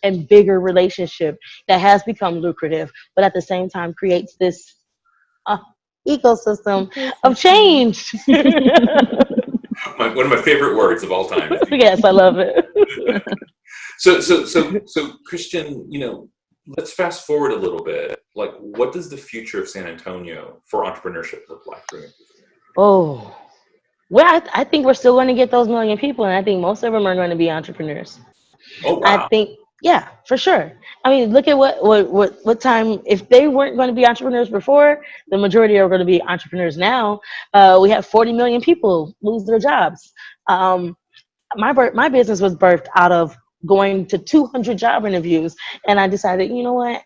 and bigger relationship that has become lucrative, but at the same time creates this ecosystem of change. One of my favorite words of all time. Yes, I love it. So Christian, let's fast forward a little bit. Like, what does the future of San Antonio for entrepreneurship look like for you? Oh, well, I think we're still going to get those million people, and I think most of them are going to be entrepreneurs. Oh, wow. I think, yeah, for sure. I mean, look at what time. If they weren't going to be entrepreneurs before, the majority are going to be entrepreneurs now. We have 40 million people lose their jobs. My business was birthed out of going to 200 job interviews, and I decided, you know what,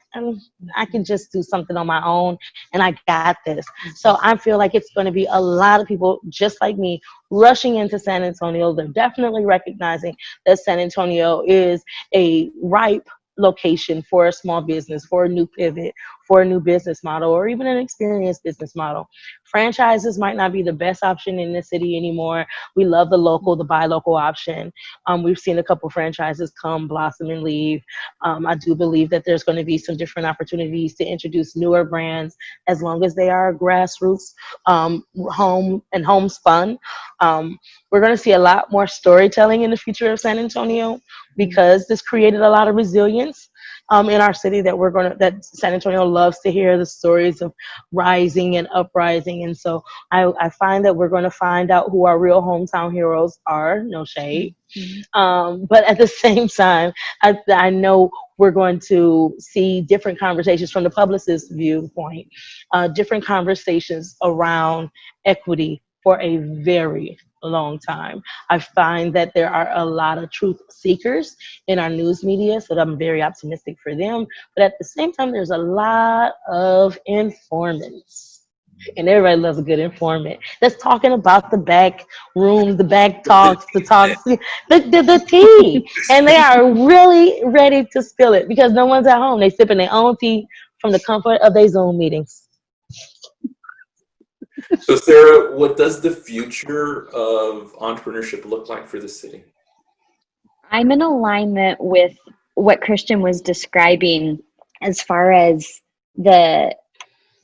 I can just do something on my own, and I got this. So I feel like it's going to be a lot of people just like me rushing into San Antonio. They're definitely recognizing that San Antonio is a ripe location for a small business, for a new pivot, for a new business model, or even an experienced business model. Franchises might not be the best option in the city anymore. We love the buy local option. We've seen a couple franchises come, blossom, and leave. I do believe that there's going to be some different opportunities to introduce newer brands, as long as they are grassroots, homespun. We're going to see a lot more storytelling in the future of San Antonio, because this created a lot of resilience in our city that San Antonio loves to hear the stories of rising and uprising. And so I find that we're going to find out who our real hometown heroes are, no shade. But at the same time, I know we're going to see different conversations from the publicist viewpoint, different conversations around equity for a very long time. I find that there are a lot of truth seekers in our news media, so I'm very optimistic for them. But at the same time, there's a lot of informants. And everybody loves a good informant that's talking about the back room, the back talks, the tea. And they are really ready to spill it because no one's at home. They sipping their own tea from the comfort of their Zoom meetings. So Sarah, what does the future of entrepreneurship look like for the city? I'm in alignment with what Christian was describing as far as the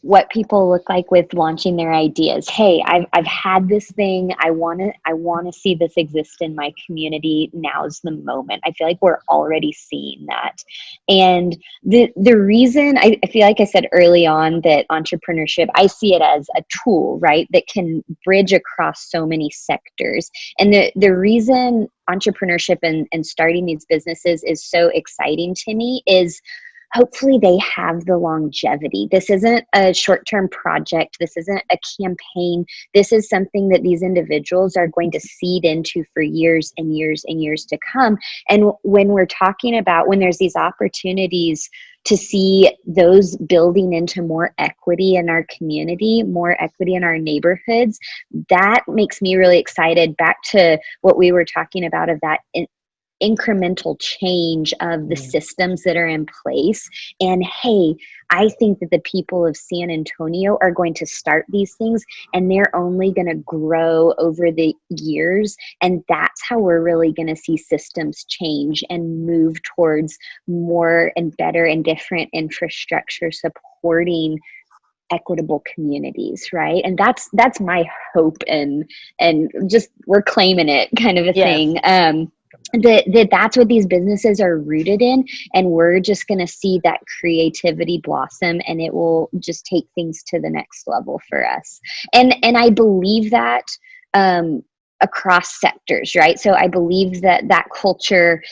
what people look like with launching their ideas. Hey, I've had this thing. I want to see this exist in my community. Now's the moment. I feel like we're already seeing that. And the reason I feel like I said early on that entrepreneurship, I see it as a tool, right, that can bridge across so many sectors. And the reason entrepreneurship and starting these businesses is so exciting to me is hopefully they have the longevity. This isn't a short-term project. This isn't a campaign. This is something that these individuals are going to seed into for years and years and years to come. And when we're talking about when there's these opportunities to see those building into more equity in our community, more equity in our neighborhoods, that makes me really excited. Back to what we were talking about of that incremental change of the systems that are in place. And hey, I think that the people of San Antonio are going to start these things and they're only going to grow over the years. And that's how we're really going to see systems change and move towards more and better and different infrastructure supporting equitable communities, right? And that's my hope, and just we're claiming it kind of a thing. That's what these businesses are rooted in, and we're just going to see that creativity blossom, and it will just take things to the next level for us. And I believe that across sectors, right? So I believe that culture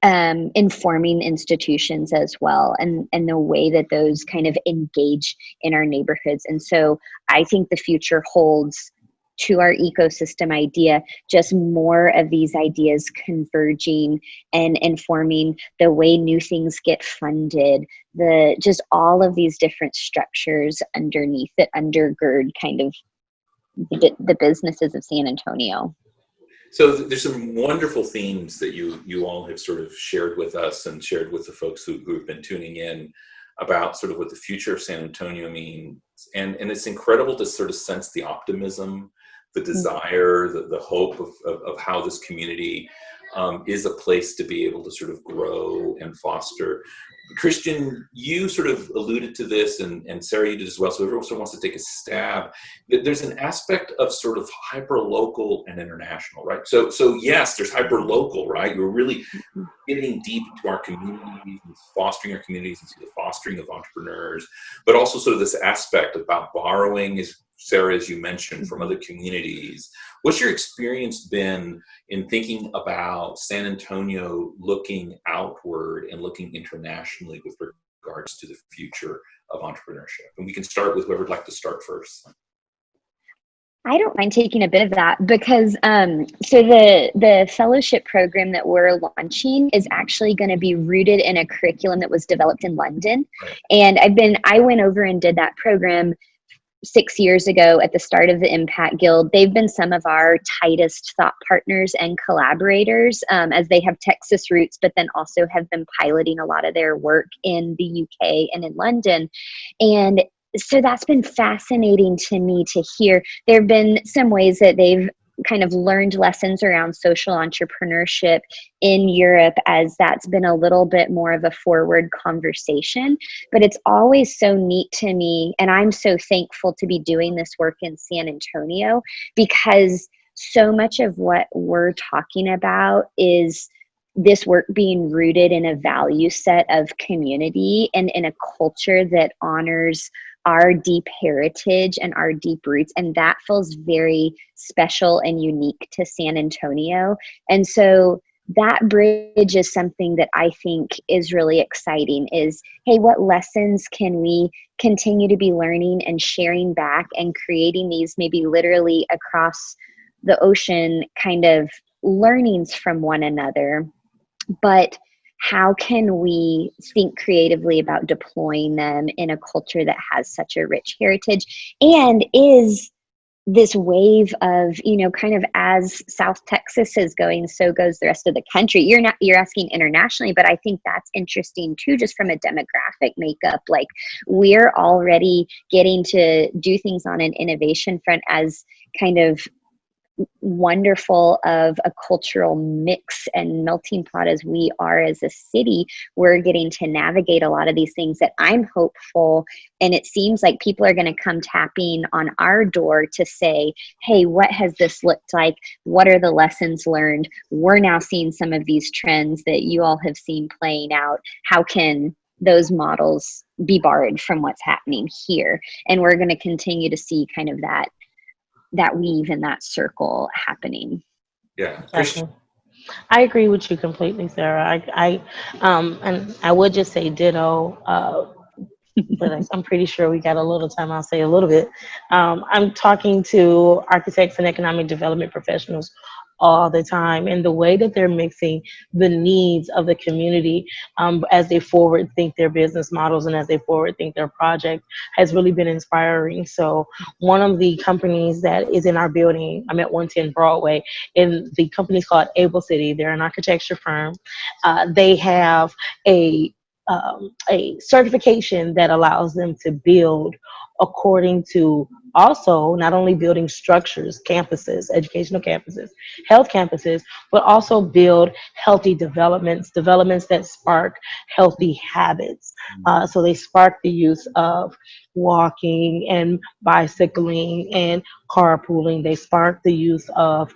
informing institutions as well, and the way that those kind of engage in our neighborhoods. And so I think the future holds, to our ecosystem idea, just more of these ideas converging and informing the way new things get funded, just all of these different structures underneath that undergird kind of the businesses of San Antonio. So there's some wonderful themes that you all have sort of shared with us and shared with the folks who have been tuning in about sort of what the future of San Antonio means. And it's incredible to sort of sense the optimism, the desire, the hope of how this community is a place to be able to sort of grow and foster. Christian, you sort of alluded to this, and Sarah, you did as well, so everyone sort of wants to take a stab. There's an aspect of sort of hyper-local and international, right? So yes, there's hyper-local, right? We're really getting deep into our communities and fostering our communities and the fostering of entrepreneurs, but also sort of this aspect about borrowing, is Sarah, as you mentioned, from other communities. What's your experience been in thinking about San Antonio looking outward and looking internationally with regards to the future of entrepreneurship? And we can start with whoever would like to start first. I don't mind taking a bit of that, because so the fellowship program that we're launching is actually going to be rooted in a curriculum that was developed in London. Right. And I went over and did that program 6 years ago at the start of the Impact Guild. They've been some of our tightest thought partners and collaborators, as they have Texas roots, but then also have been piloting a lot of their work in the UK and in London. And so that's been fascinating to me to hear. There have been some ways that they've kind of learned lessons around social entrepreneurship in Europe, as that's been a little bit more of a forward conversation. But it's always so neat to me, and I'm so thankful to be doing this work in San Antonio, because so much of what we're talking about is this work being rooted in a value set of community and in a culture that honors our deep heritage and our deep roots. And that feels very special and unique to San Antonio. And so that bridge is something that I think is really exciting, is, hey, what lessons can we continue to be learning and sharing back and creating these maybe literally across the ocean kind of learnings from one another, but how can we think creatively about deploying them in a culture that has such a rich heritage and is this wave of, kind of as South Texas is going, so goes the rest of the country. You're asking internationally, but I think that's interesting too, just from a demographic makeup. Like, we're already getting to do things on an innovation front as kind of wonderful of a cultural mix and melting pot as we are as a city, we're getting to navigate a lot of these things that I'm hopeful. And it seems like people are going to come tapping on our door to say, hey, what has this looked like? What are the lessons learned? We're now seeing some of these trends that you all have seen playing out. How can those models be borrowed from what's happening here? And we're going to continue to see kind of that weave and that circle happening. Yeah. Definitely. I agree with you completely, Sarah. And I would just say ditto. But I'm pretty sure we got a little time. I'll say a little bit. I'm talking to architects and economic development professionals all the time, and the way that they're mixing the needs of the community as they forward think their business models and as they forward think their project has really been inspiring. So one of the companies that is in our building, I'm at 110 Broadway, and the company's called Able City. They're an architecture firm. They have a certification that allows them to build according to also not only building structures, campuses, educational campuses, health campuses, but also build healthy developments that spark healthy habits. So they spark the use of walking and bicycling and carpooling. They spark the use of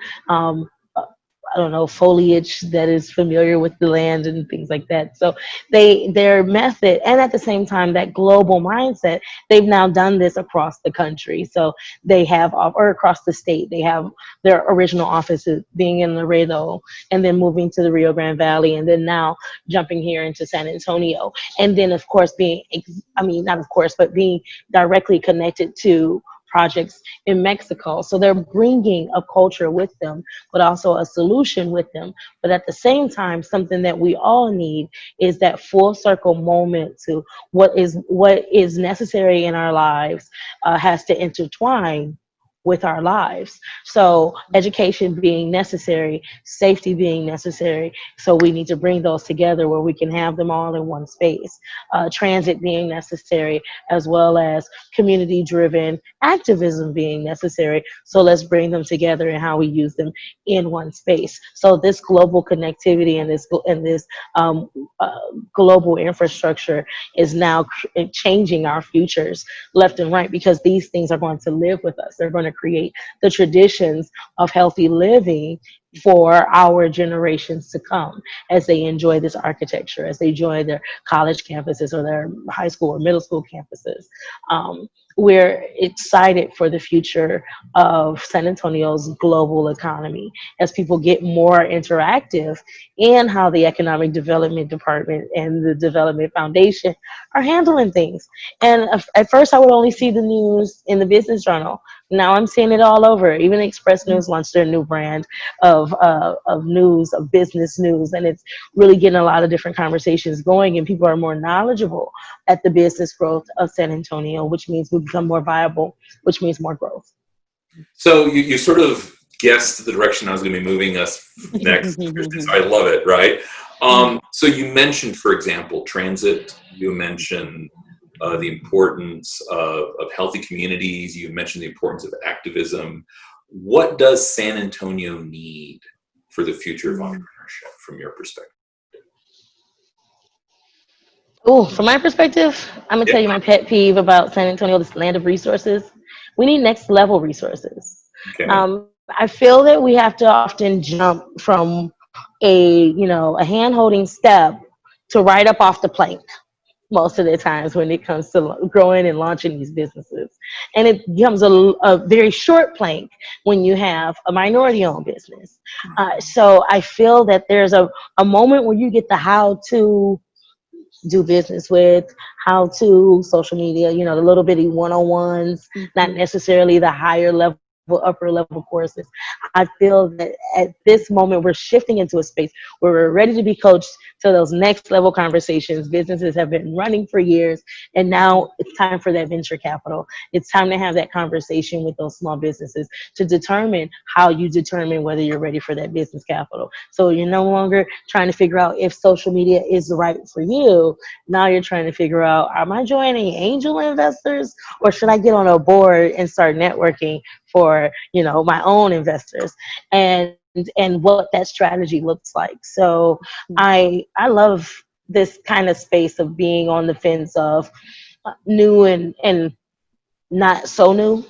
I don't know, foliage that is familiar with the land and things like that. So their method, and at the same time, that global mindset, they've now done this across the country. So they have, or across the state, they have their original offices being in Laredo, and then moving to the Rio Grande Valley, and then now jumping here into San Antonio. And then, of course, not of course, but being directly connected to projects in Mexico. So they're bringing a culture with them, but also a solution with them. But at the same time, something that we all need is that full circle moment to what is necessary in our lives has to intertwine with our lives. So education being necessary, safety being necessary. So we need to bring those together where we can have them all in one space. Transit being necessary, as well as community driven activism being necessary. So let's bring them together and how we use them in one space. So this global connectivity and this global infrastructure is now changing our futures left and right, because these things are going to live with us. They're going to create the traditions of healthy living for our generations to come as they enjoy this architecture, as they enjoy their college campuses or their high school or middle school campuses. We're excited for the future of San Antonio's global economy as people get more interactive in how the Economic Development Department and the Development Foundation are handling things. And at first I would only see the news in the Business Journal. Now I'm seeing it all over. Even Express News launched their new brand of news, of business news, and it's really getting a lot of different conversations going, and people are more knowledgeable at the business growth of San Antonio, which means we become more viable, which means more growth. So you sort of guessed the direction I was going to be moving us next. I love it, right? So you mentioned, for example, transit. You mentioned the importance of healthy communities. You mentioned the importance of activism. What does San Antonio need for the future of entrepreneurship from your perspective? Oh, from my perspective, I'm gonna tell you my pet peeve about San Antonio, this land of resources. We need next level resources. Okay. I feel that we have to often jump from a hand holding step to right up off the plank most of the times when it comes to growing and launching these businesses. And it becomes a very short plank when you have a minority owned business. So I feel that there's a moment where you get the how to do business with, how to social media, the little bitty one-on-ones, not necessarily the higher level, upper level courses. I feel that at this moment we're shifting into a space where we're ready to be coached to those next level conversations. Businesses have been running for years, and now it's time for that venture capital. It's time to have that conversation with those small businesses to determine how you determine whether you're ready for that business capital. So you're no longer trying to figure out if social media is right for you. Now you're trying to figure out, am I joining angel investors, or should I get on a board and start networking for, my own investors, and what that strategy looks like. So I love this kind of space of being on the fence of new and not so new.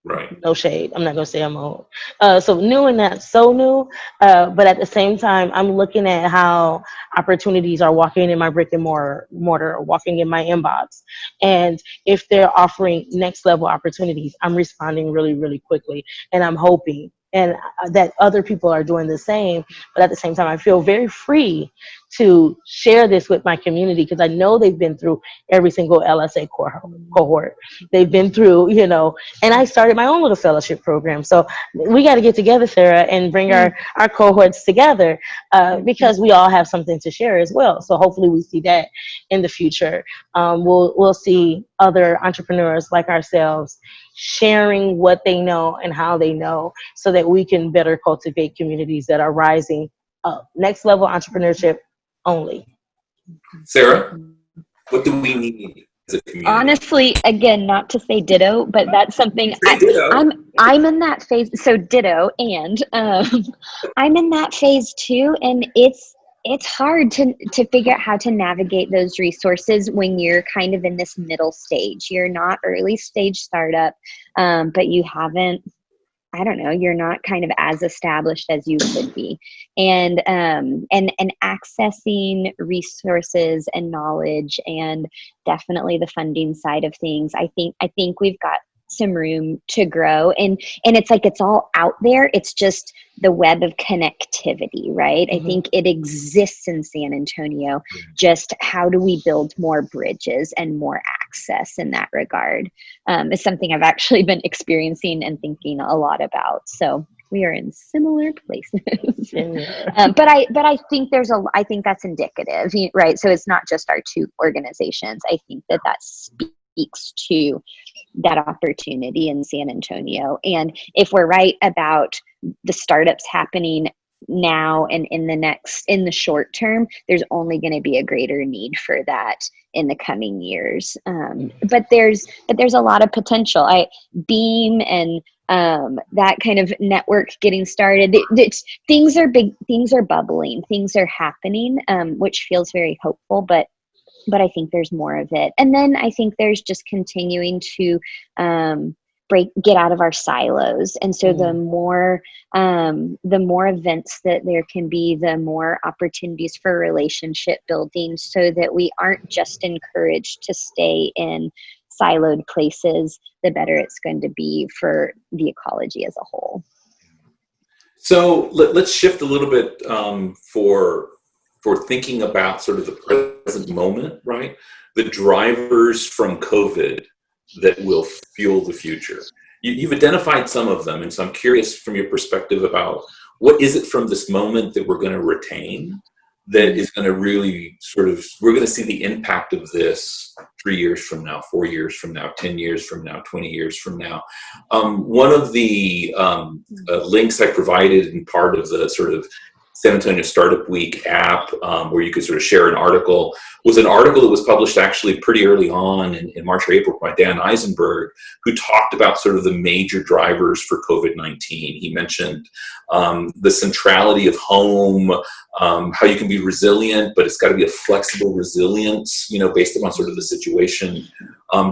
Right. No shade. I'm not gonna say I'm old. So new and not so new, but at the same time, I'm looking at how opportunities are walking in my brick and mortar, walking in my inbox, and if they're offering next level opportunities, I'm responding really, really quickly, and I'm hoping and that other people are doing the same. But at the same time, I feel very free to share this with my community because I know they've been through every single LSA cohort. They've been through, and I started my own little fellowship program. So we got to get together, Sarah, and bring our cohorts together because we all have something to share as well. So hopefully we see that in the future. We'll see other entrepreneurs like ourselves sharing what they know and how they know so that we can better cultivate communities that are rising up. Next level entrepreneurship only. Sarah, what do we need as a community? Honestly, again, not to say ditto, but that's something I'm in that phase. So ditto, and I'm in that phase too, and it's hard to figure out how to navigate those resources when you're kind of in this middle stage. You're not early stage startup, but you haven't. I don't know, you're not kind of as established as you could be. And accessing resources and knowledge and definitely the funding side of things. I think we've got some room to grow, and it's like it's all out there. It's just the web of connectivity, right? I think it exists in San Antonio. Just how do we build more bridges and more access in that regard is something I've actually been experiencing and thinking a lot about. So we are in similar places. But I think I think that's indicative, right? So it's not just our two organizations. I think that speaks to that opportunity in San Antonio. And if we're right about the startups happening now and in the short term, there's only going to be a greater need for that in the coming years. But there's a lot of potential. Beam and that kind of network getting started. Things are big, things are bubbling, things are happening, which feels very hopeful, but I think there's more of it. And then I think there's just continuing to get out of our silos. And so the more events that there can be, the more opportunities for relationship building, so that we aren't just encouraged to stay in siloed places, the better it's going to be for the ecology as a whole. So let's shift a little bit for thinking about sort of the present moment, right? The drivers from COVID that will fuel the future. You've identified some of them, and so I'm curious from your perspective about what is it from this moment that we're going to retain that is going to really we're going to see the impact of this 3 years from now, 4 years from now, 10 years from now, 20 years from now. One of the links I provided in part of the sort of San Antonio Startup Week app, where you could sort of share an article, was an article that was published actually pretty early on in March or April by Dan Eisenberg, who talked about sort of the major drivers for COVID-19. He mentioned the centrality of home, how you can be resilient, but it's got to be a flexible resilience, based upon sort of the situation.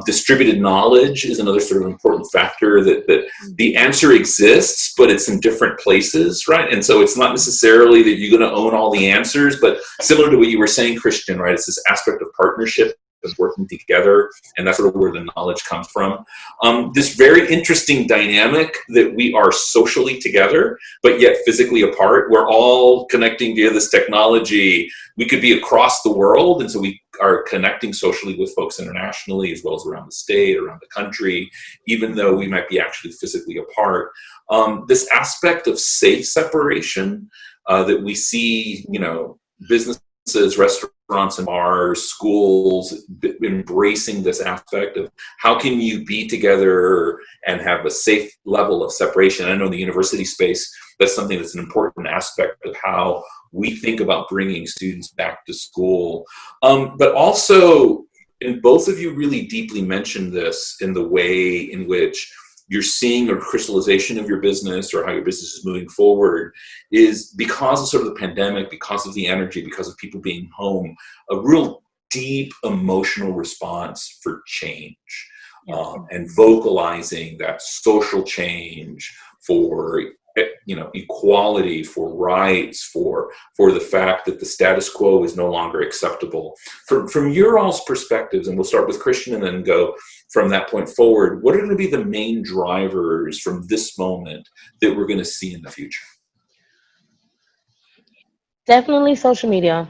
Distributed knowledge is another sort of important factor, that the answer exists, but it's in different places, right? And so it's not necessarily that you're going to own all the answers, but similar to what you were saying, Christian, right? It's this aspect of partnership of working together, and that's sort of where the knowledge comes from. This very interesting dynamic that we are socially together, but yet physically apart. We're all connecting via this technology. We could be across the world, and so we are connecting socially with folks internationally, as well as around the state, around the country, even though we might be actually physically apart. This aspect of safe separation that we see, businesses, restaurants and bars, schools, embracing this aspect of how can you be together and have a safe level of separation. I know in the university space, that's something that's an important aspect of how we think about bringing students back to school. But also, and both of you really deeply mentioned this in the way in which you're seeing a crystallization of your business or how your business is moving forward is because of sort of the pandemic, because of the energy, because of people being home, a real deep emotional response for change. And vocalizing that social change for equality, for rights, for the fact that the status quo is no longer acceptable. From your all's perspectives, and we'll start with Christian and then go from that point forward, what are going to be the main drivers from this moment that we're going to see in the future? Definitely social media.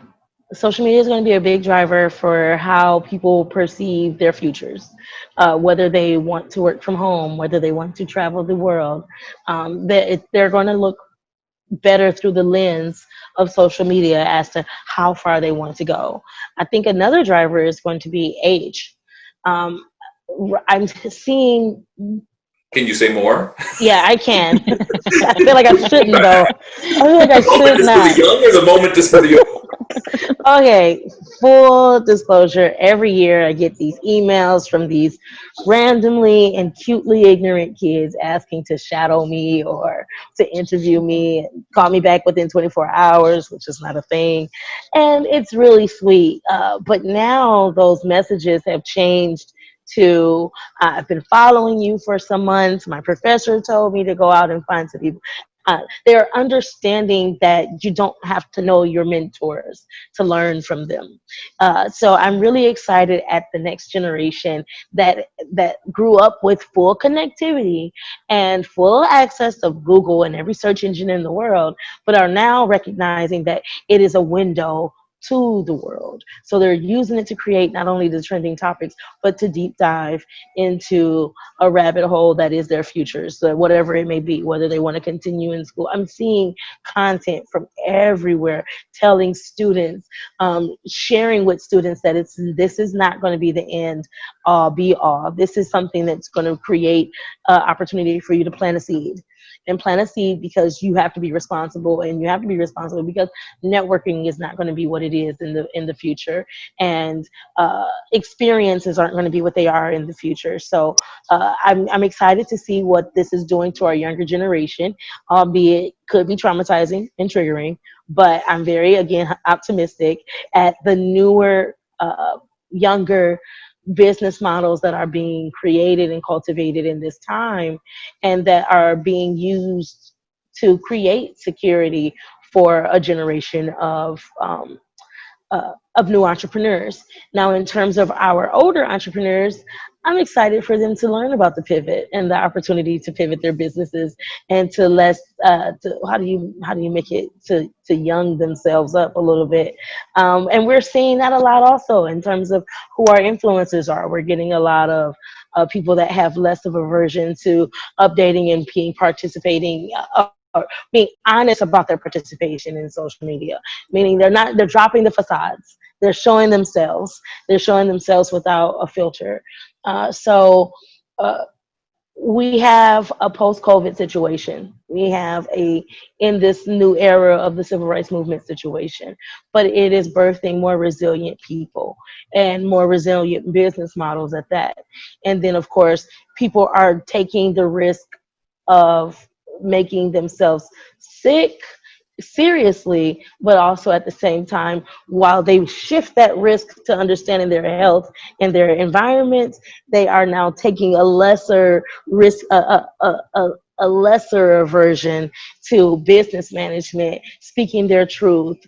Social media is going to be a big driver for how people perceive their futures, whether they want to work from home, whether they want to travel the world. They're going to look better through the lens of social media as to how far they want to go. I think another driver is going to be age. I'm seeing. Can you say more? Yeah, I can. I feel like I shouldn't though. I feel like I should not. The moment is for the young, or the moment is for the old? Okay, full disclosure, every year I get these emails from these randomly and cutely ignorant kids asking to shadow me or to interview me, call me back within 24 hours, which is not a thing. And it's really sweet. But now those messages have changed to, I've been following you for some months. My professor told me to go out and find some people. They're understanding that you don't have to know your mentors to learn from them. So I'm really excited at the next generation that grew up with full connectivity and full access of Google and every search engine in the world, but are now recognizing that it is a window to the world. So they're using it to create not only the trending topics, but to deep dive into a rabbit hole that is their future. So whatever it may be, whether they want to continue in school. I'm seeing content from everywhere telling students, sharing with students that this is not going to be the end be all. This is something that's going to create opportunity for you to plant a seed. And plant a seed because you have to be responsible, and you have to be responsible because networking is not going to be what it is in the future, and experiences aren't going to be what they are in the future. So I'm excited to see what this is doing to our younger generation, albeit could be traumatizing and triggering, but I'm very, again, optimistic at the newer, younger business models that are being created and cultivated in this time, and that are being used to create security for a generation of new entrepreneurs. Now, in terms of our older entrepreneurs, I'm excited for them to learn about the pivot and the opportunity to pivot their businesses and to how do you make it to young themselves up a little bit. And we're seeing that a lot also in terms of who our influencers are. We're getting a lot of people that have less of aversion to updating and participating. Or being honest about their participation in social media, meaning they're dropping the facades. They're showing themselves. They're showing themselves without a filter. So we have a post-COVID situation. We have in this new era of the civil rights movement situation, but it is birthing more resilient people and more resilient business models at that. And then, of course, people are taking the risk of making themselves sick seriously, but also at the same time, while they shift that risk to understanding their health and their environments, they are now taking a lesser risk, a lesser aversion to business management, speaking their truth,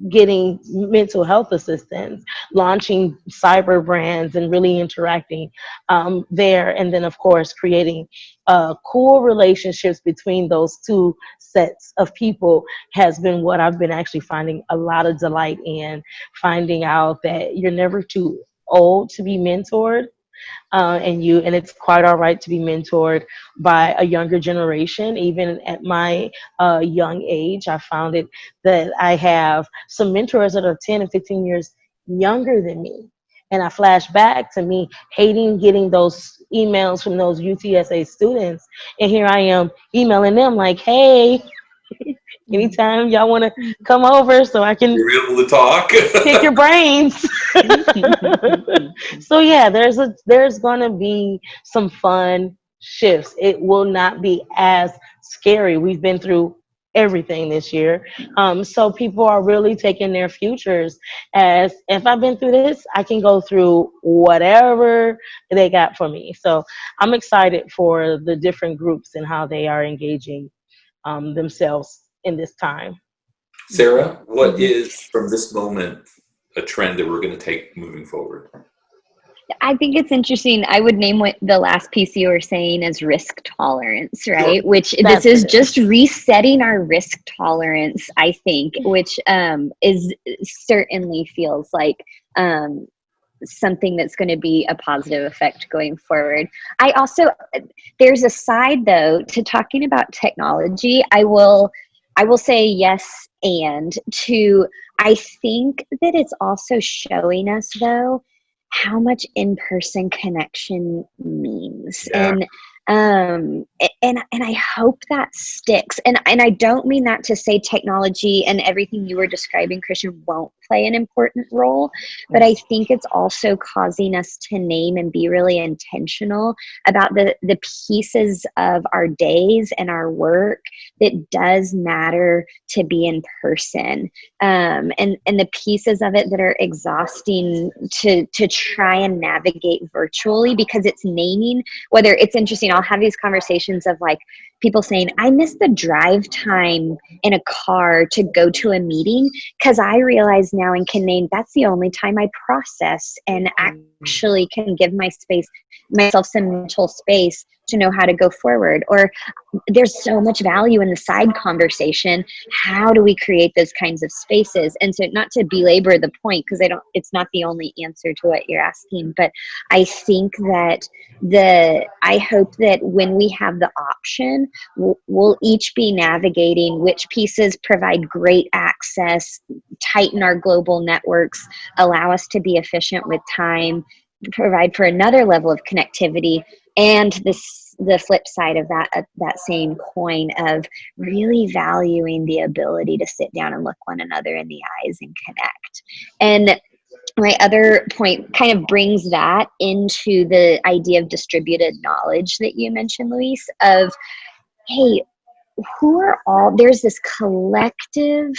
getting mental health assistance, launching cyber brands, and really interacting there. And then, of course, creating cool relationships between those two sets of people has been what I've been actually finding a lot of delight in, finding out that you're never too old to be mentored. And it's quite all right to be mentored by a younger generation. Even at my young age, I found it that I have some mentors that are 10 and 15 years younger than me. And I flash back to me hating getting those emails from those UTSA students. And here I am emailing them like, hey, anytime y'all want to come over so I can You're able to talk. pick your brains. So yeah, there's going to be some fun shifts. It will not be as scary. We've been through everything this year. So people are really taking their futures as, if I've been through this, I can go through whatever they got for me. So I'm excited for the different groups and how they are engaging themselves in this time. Sarah, what Mhm. is from this moment a trend that we're going to take moving forward? I think it's interesting. I would name what the last piece you were saying as risk tolerance, Sure. right? Which That's this is it. just resetting our risk tolerance, I think, which is certainly feels like something that's going to be a positive effect going forward. I also, there's a side though to talking about technology. I will say yes, and to, I think that it's also showing us though how much in-person connection means. Yeah. And I hope that sticks. And I don't mean that to say technology and everything you were describing, Christian, won't play an important role, but I think it's also causing us to name and be really intentional about the pieces of our days and our work that does matter to be in person, and the pieces of it that are exhausting to try and navigate virtually, because it's naming, whether it's interesting, I'll have these conversations of like people saying, I miss the drive time in a car to go to a meeting, because I realize now and can name that's the only time I process and actually can give myself some mental space to know how to go forward. Or there's so much value in the side conversation. How do we create those kinds of spaces? And so, not to belabor the point, because it's not the only answer to what you're asking, but I think that I hope that when we have the option, we'll each be navigating which pieces provide great access, tighten our global networks, allow us to be efficient with time, provide for another level of connectivity, and the flip side of that same coin of really valuing the ability to sit down and look one another in the eyes and connect. And my other point kind of brings that into the idea of distributed knowledge that you mentioned, Luis, of, hey, there's this collective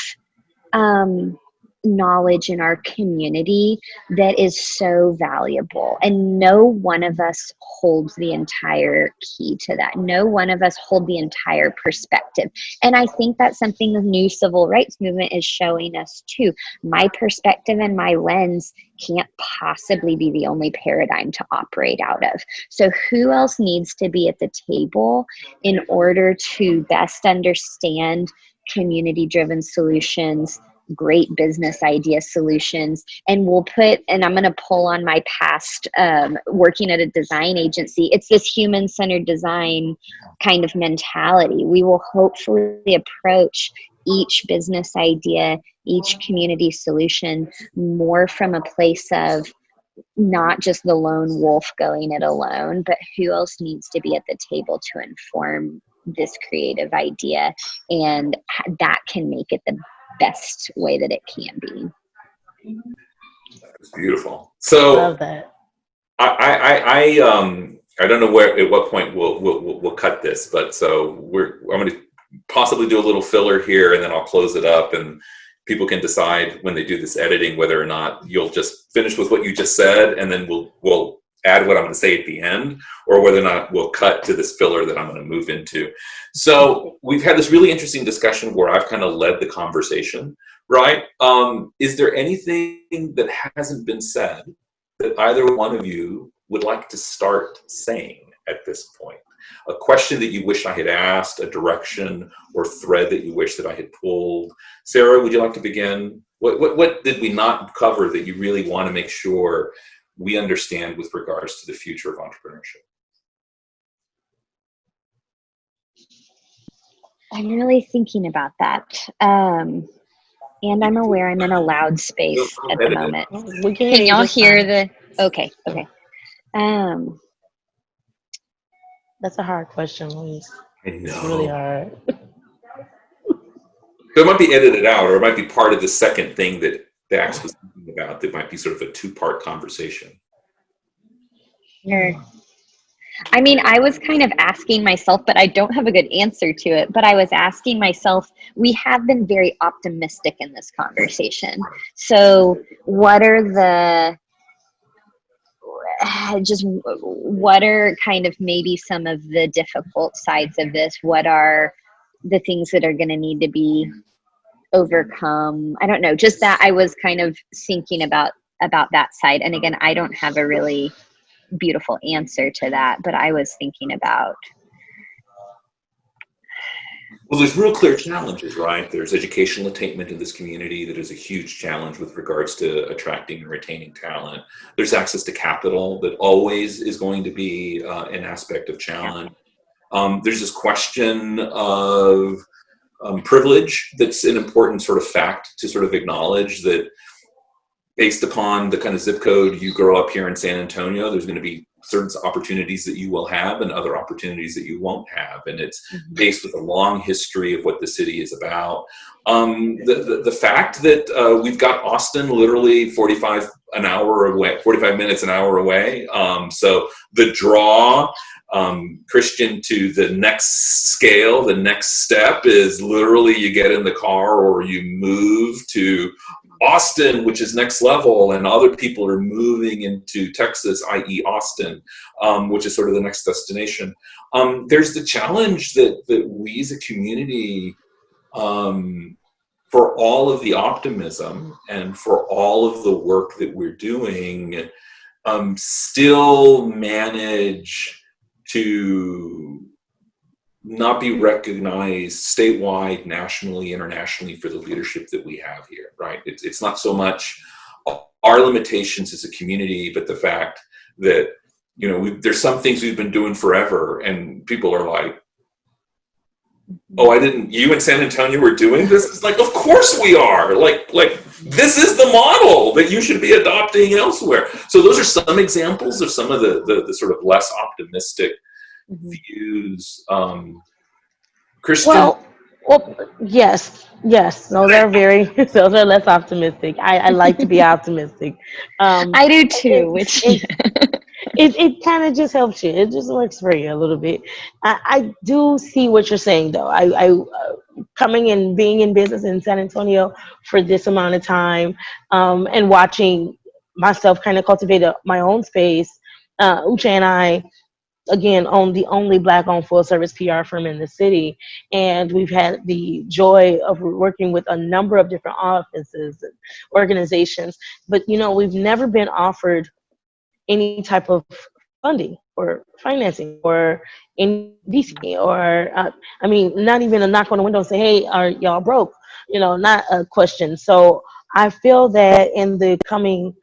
knowledge in our community that is so valuable, and no one of us holds the entire key to that. No one of us hold the entire perspective, and I think that's something the new civil rights movement is showing us too. My perspective and my lens can't possibly be the only paradigm to operate out of. So who else needs to be at the table in order to best understand community-driven solutions, great business idea solutions? And I'm going to pull on my past working at a design agency. It's this human-centered design kind of mentality. We will hopefully approach each business idea, each community solution more from a place of not just the lone wolf going it alone, but who else needs to be at the table to inform this creative idea, and that can make it the best way that it can be. That's beautiful. So Love that. I don't know at what point we'll cut this, but so I'm going to possibly do a little filler here, and then I'll close it up, and people can decide when they do this editing whether or not you'll just finish with what you just said, and then we'll add what I'm going to say at the end, or whether or not we'll cut to this filler that I'm going to move into. So we've had this really interesting discussion where I've kind of led the conversation, right? Is there anything that hasn't been said that either one of you would like to start saying at this point? A question that you wish I had asked, a direction or thread that you wish that I had pulled. Sarah, would you like to begin? What did we not cover that you really want to make sure we understand with regards to the future of entrepreneurship? I'm really thinking about that. And I'm aware I'm in a loud space at the moment. We Can y'all hear the? okay. That's a hard question, Luis. I know. It's really hard. So it might be edited out, or it might be part of the second thing that Dax was thinking about that might be sort of a two-part conversation. Sure. I mean, I was kind of asking myself, but I don't have a good answer to it. But I was asking myself, we have been very optimistic in this conversation. So, what are the just what are kind of maybe some of the difficult sides of this? What are the things that are going to need to be overcome? I don't know. Just that I was kind of thinking about that side. And again, I don't have a really beautiful answer to that, but I was thinking about. Well, there's real clear challenges, right? There's educational attainment in this community that is a huge challenge with regards to attracting and retaining talent. There's access to capital that always is going to be an aspect of challenge. There's this question of privilege that's an important sort of fact to sort of acknowledge, that based upon the kind of zip code you grow up here in San Antonio, there's going to be certain opportunities that you will have and other opportunities that you won't have. And it's based with a long history of what the city is about. The fact that we've got Austin literally 45 minutes an hour away. So the draw, Christian, to the next scale, the next step is literally you get in the car or you move to Austin, which is next level, and other people are moving into Texas, i.e. Austin, which is sort of the next destination. There's the challenge that we as a community, for all of the optimism and for all of the work that we're doing, still manage to not be recognized statewide, nationally, internationally for the leadership that we have here, right? It's not so much our limitations as a community, but the fact that, there's some things we've been doing forever and people are like, oh, you in San Antonio were doing this? It's like, of course we are. Like this is the model that you should be adopting elsewhere. So those are some examples of some of the sort of less optimistic views. Christian? Well, yes. Those are those are less optimistic. I like to be optimistic. I do too, It kind of just helps you. It just works for you a little bit. I do see what you're saying, though. I coming and being in business in San Antonio for this amount of time, and watching myself kind of cultivate my own space. Uche and I, again, own the only Black-owned full-service PR firm in the city, and we've had the joy of working with a number of different offices and organizations. But we've never been offered any type of funding or financing or any DC or not even a knock on the window and say, hey, are y'all broke? Not a question. So I feel that in the coming,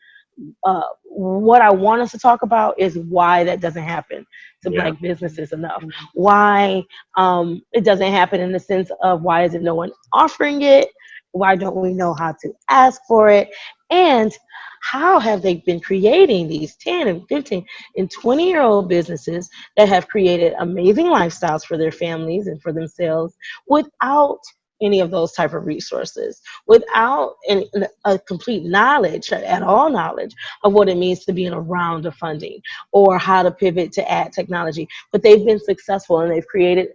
what I want us to talk about is why that doesn't happen to Black businesses enough. Why it doesn't happen in the sense of why isn't no one offering it? Why don't we know how to ask for it? And how have they been creating these 10 and 15 and 20-year-old businesses that have created amazing lifestyles for their families and for themselves without any of those type of resources, without a complete knowledge of what it means to be in a round of funding or how to pivot to add technology. But they've been successful and they've created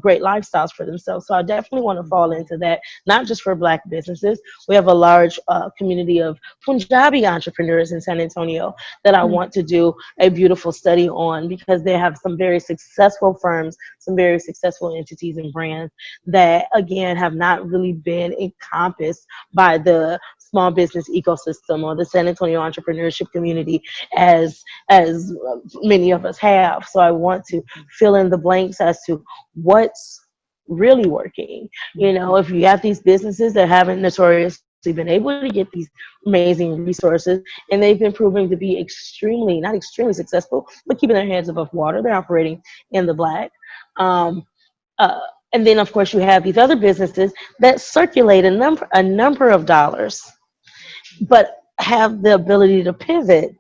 great lifestyles for themselves. So I definitely want to fall into that, not just for Black businesses. We have a large community of Punjabi entrepreneurs in San Antonio that I want to do a beautiful study on, because they have some very successful firms, some very successful entities and brands that, again, have not really been encompassed by the small business ecosystem or the San Antonio entrepreneurship community as many of us have. So I want to fill in the blanks as to what's really working. If you have these businesses that haven't notoriously been able to get these amazing resources, and they've been proving to be not extremely successful, but keeping their heads above water, they're operating in the Black. And then, of course, you have these other businesses that circulate a number of dollars, but have the ability to pivot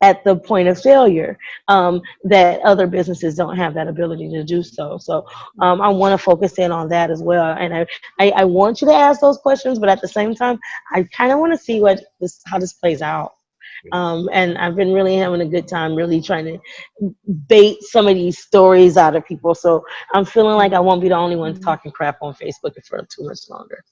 at the point of failure, that other businesses don't have that ability to do so. So I want to focus in on that as well. And I want you to ask those questions, but at the same time, I kind of want to see how this plays out. And I've been really having a good time, really trying to bait some of these stories out of people. So I'm feeling like I won't be the only one talking crap on Facebook for too much longer.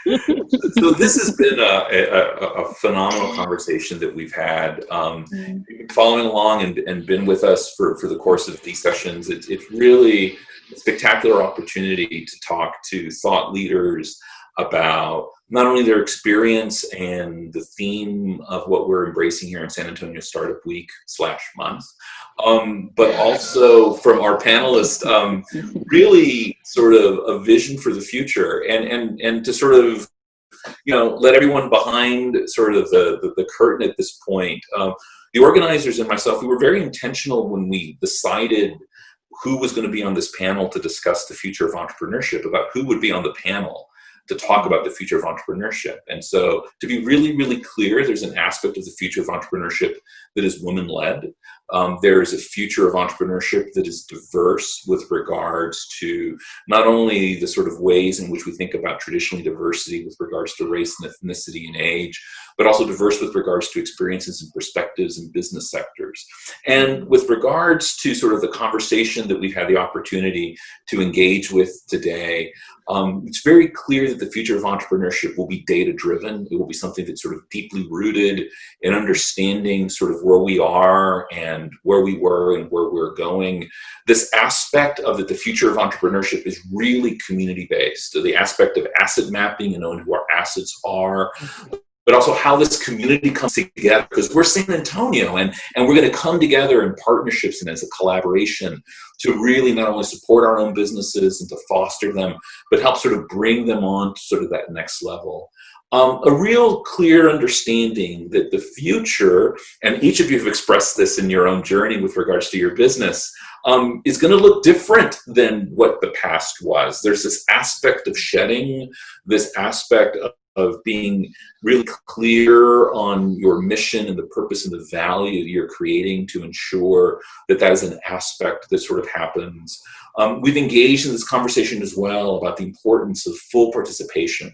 So this has been a phenomenal conversation that we've had. You've been following along and been with us for the course of these sessions. It's really a spectacular opportunity to talk to thought leaders about not only their experience and the theme of what we're embracing here in San Antonio Startup Week /month, but also from our panelists, really sort of a vision for the future and to sort of, let everyone behind sort of the curtain at this point. The organizers and myself, we were very intentional when we decided who was going to be on this panel to discuss the future of entrepreneurship, about who would be on the panel to talk about the future of entrepreneurship. And so to be really, really clear, there's an aspect of the future of entrepreneurship that is women-led. There is a future of entrepreneurship that is diverse with regards to not only the sort of ways in which we think about traditionally diversity with regards to race and ethnicity and age, but also diverse with regards to experiences and perspectives in business sectors. And with regards to sort of the conversation that we've had the opportunity to engage with today, it's very clear that the future of entrepreneurship will be data-driven. It will be something that's sort of deeply rooted in understanding sort of where we are and where we were and where we're going. This aspect of that the future of entrepreneurship is really community-based. So the aspect of asset mapping and knowing who our assets are, but also how this community comes together, because we're San Antonio and we're going to come together in partnerships and as a collaboration to really not only support our own businesses and to foster them, but help sort of bring them on to sort of that next level. A real clear understanding that the future, and each of you have expressed this in your own journey with regards to your business, is going to look different than what the past was. There's this aspect of shedding, this aspect of being really clear on your mission and the purpose and the value that you're creating to ensure that that is an aspect that sort of happens. We've engaged in this conversation as well about the importance of full participation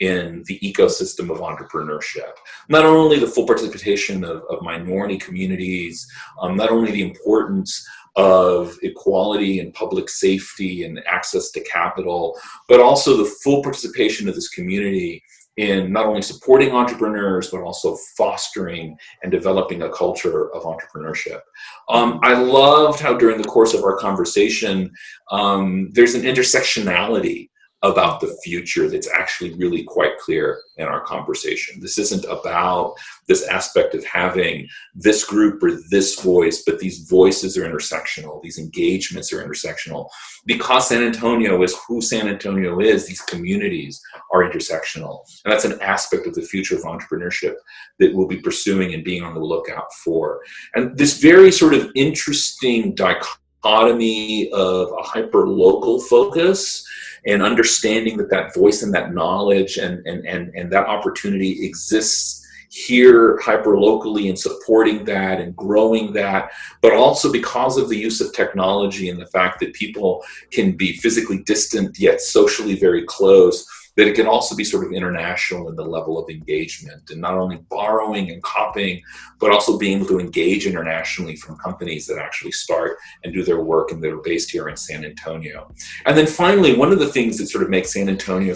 in the ecosystem of entrepreneurship. Not only the full participation of minority communities, not only the importance of equality and public safety and access to capital, but also the full participation of this community in not only supporting entrepreneurs, but also fostering and developing a culture of entrepreneurship. I loved how during the course of our conversation, there's an intersectionality about the future that's actually really quite clear in our conversation. This isn't about this aspect of having this group or this voice, but these voices are intersectional, these engagements are intersectional. Because San Antonio is who San Antonio is, these communities are intersectional. And that's an aspect of the future of entrepreneurship that we'll be pursuing and being on the lookout for. And this very sort of interesting dichotomy of a hyper-local focus and understanding that that voice and that knowledge and that opportunity exists here hyper-locally and supporting that and growing that, but also because of the use of technology and the fact that people can be physically distant yet socially very close, that it can also be sort of international in the level of engagement and not only borrowing and copying, but also being able to engage internationally from companies that actually start and do their work and that are based here in San Antonio. And then finally, one of the things that sort of makes San Antonio,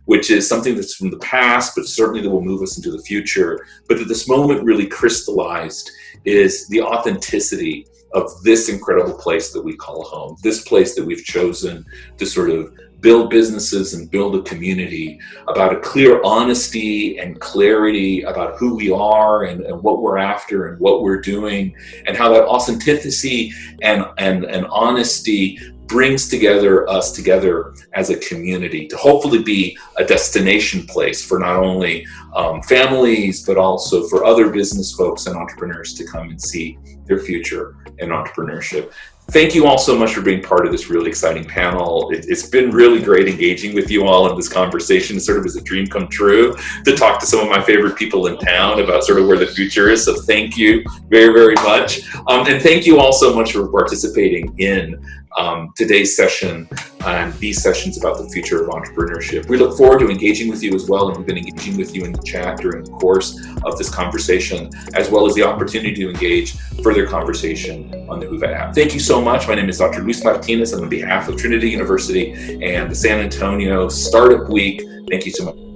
which is something that's from the past, but certainly that will move us into the future, but that this moment really crystallized, is the authenticity of this incredible place that we call home, this place that we've chosen to sort of build businesses and build a community, about a clear honesty and clarity about who we are and what we're after and what we're doing, and how that authenticity and honesty brings us together as a community to hopefully be a destination place for not only families, but also for other business folks and entrepreneurs to come and see their future in entrepreneurship. Thank you all so much for being part of this really exciting panel. It's been really great engaging with you all in this conversation. It sort of is a dream come true to talk to some of my favorite people in town about sort of where the future is. So thank you very, very much. And thank you all so much for participating in today's session and these sessions about the future of entrepreneurship. We look forward to engaging with you as well, and we've been engaging with you in the chat during the course of this conversation, as well as the opportunity to engage further conversation on the Whova app. Thank you so much. My name is Dr. Luis Martinez. I'm on behalf of Trinity University and the San Antonio Startup Week. Thank you so much.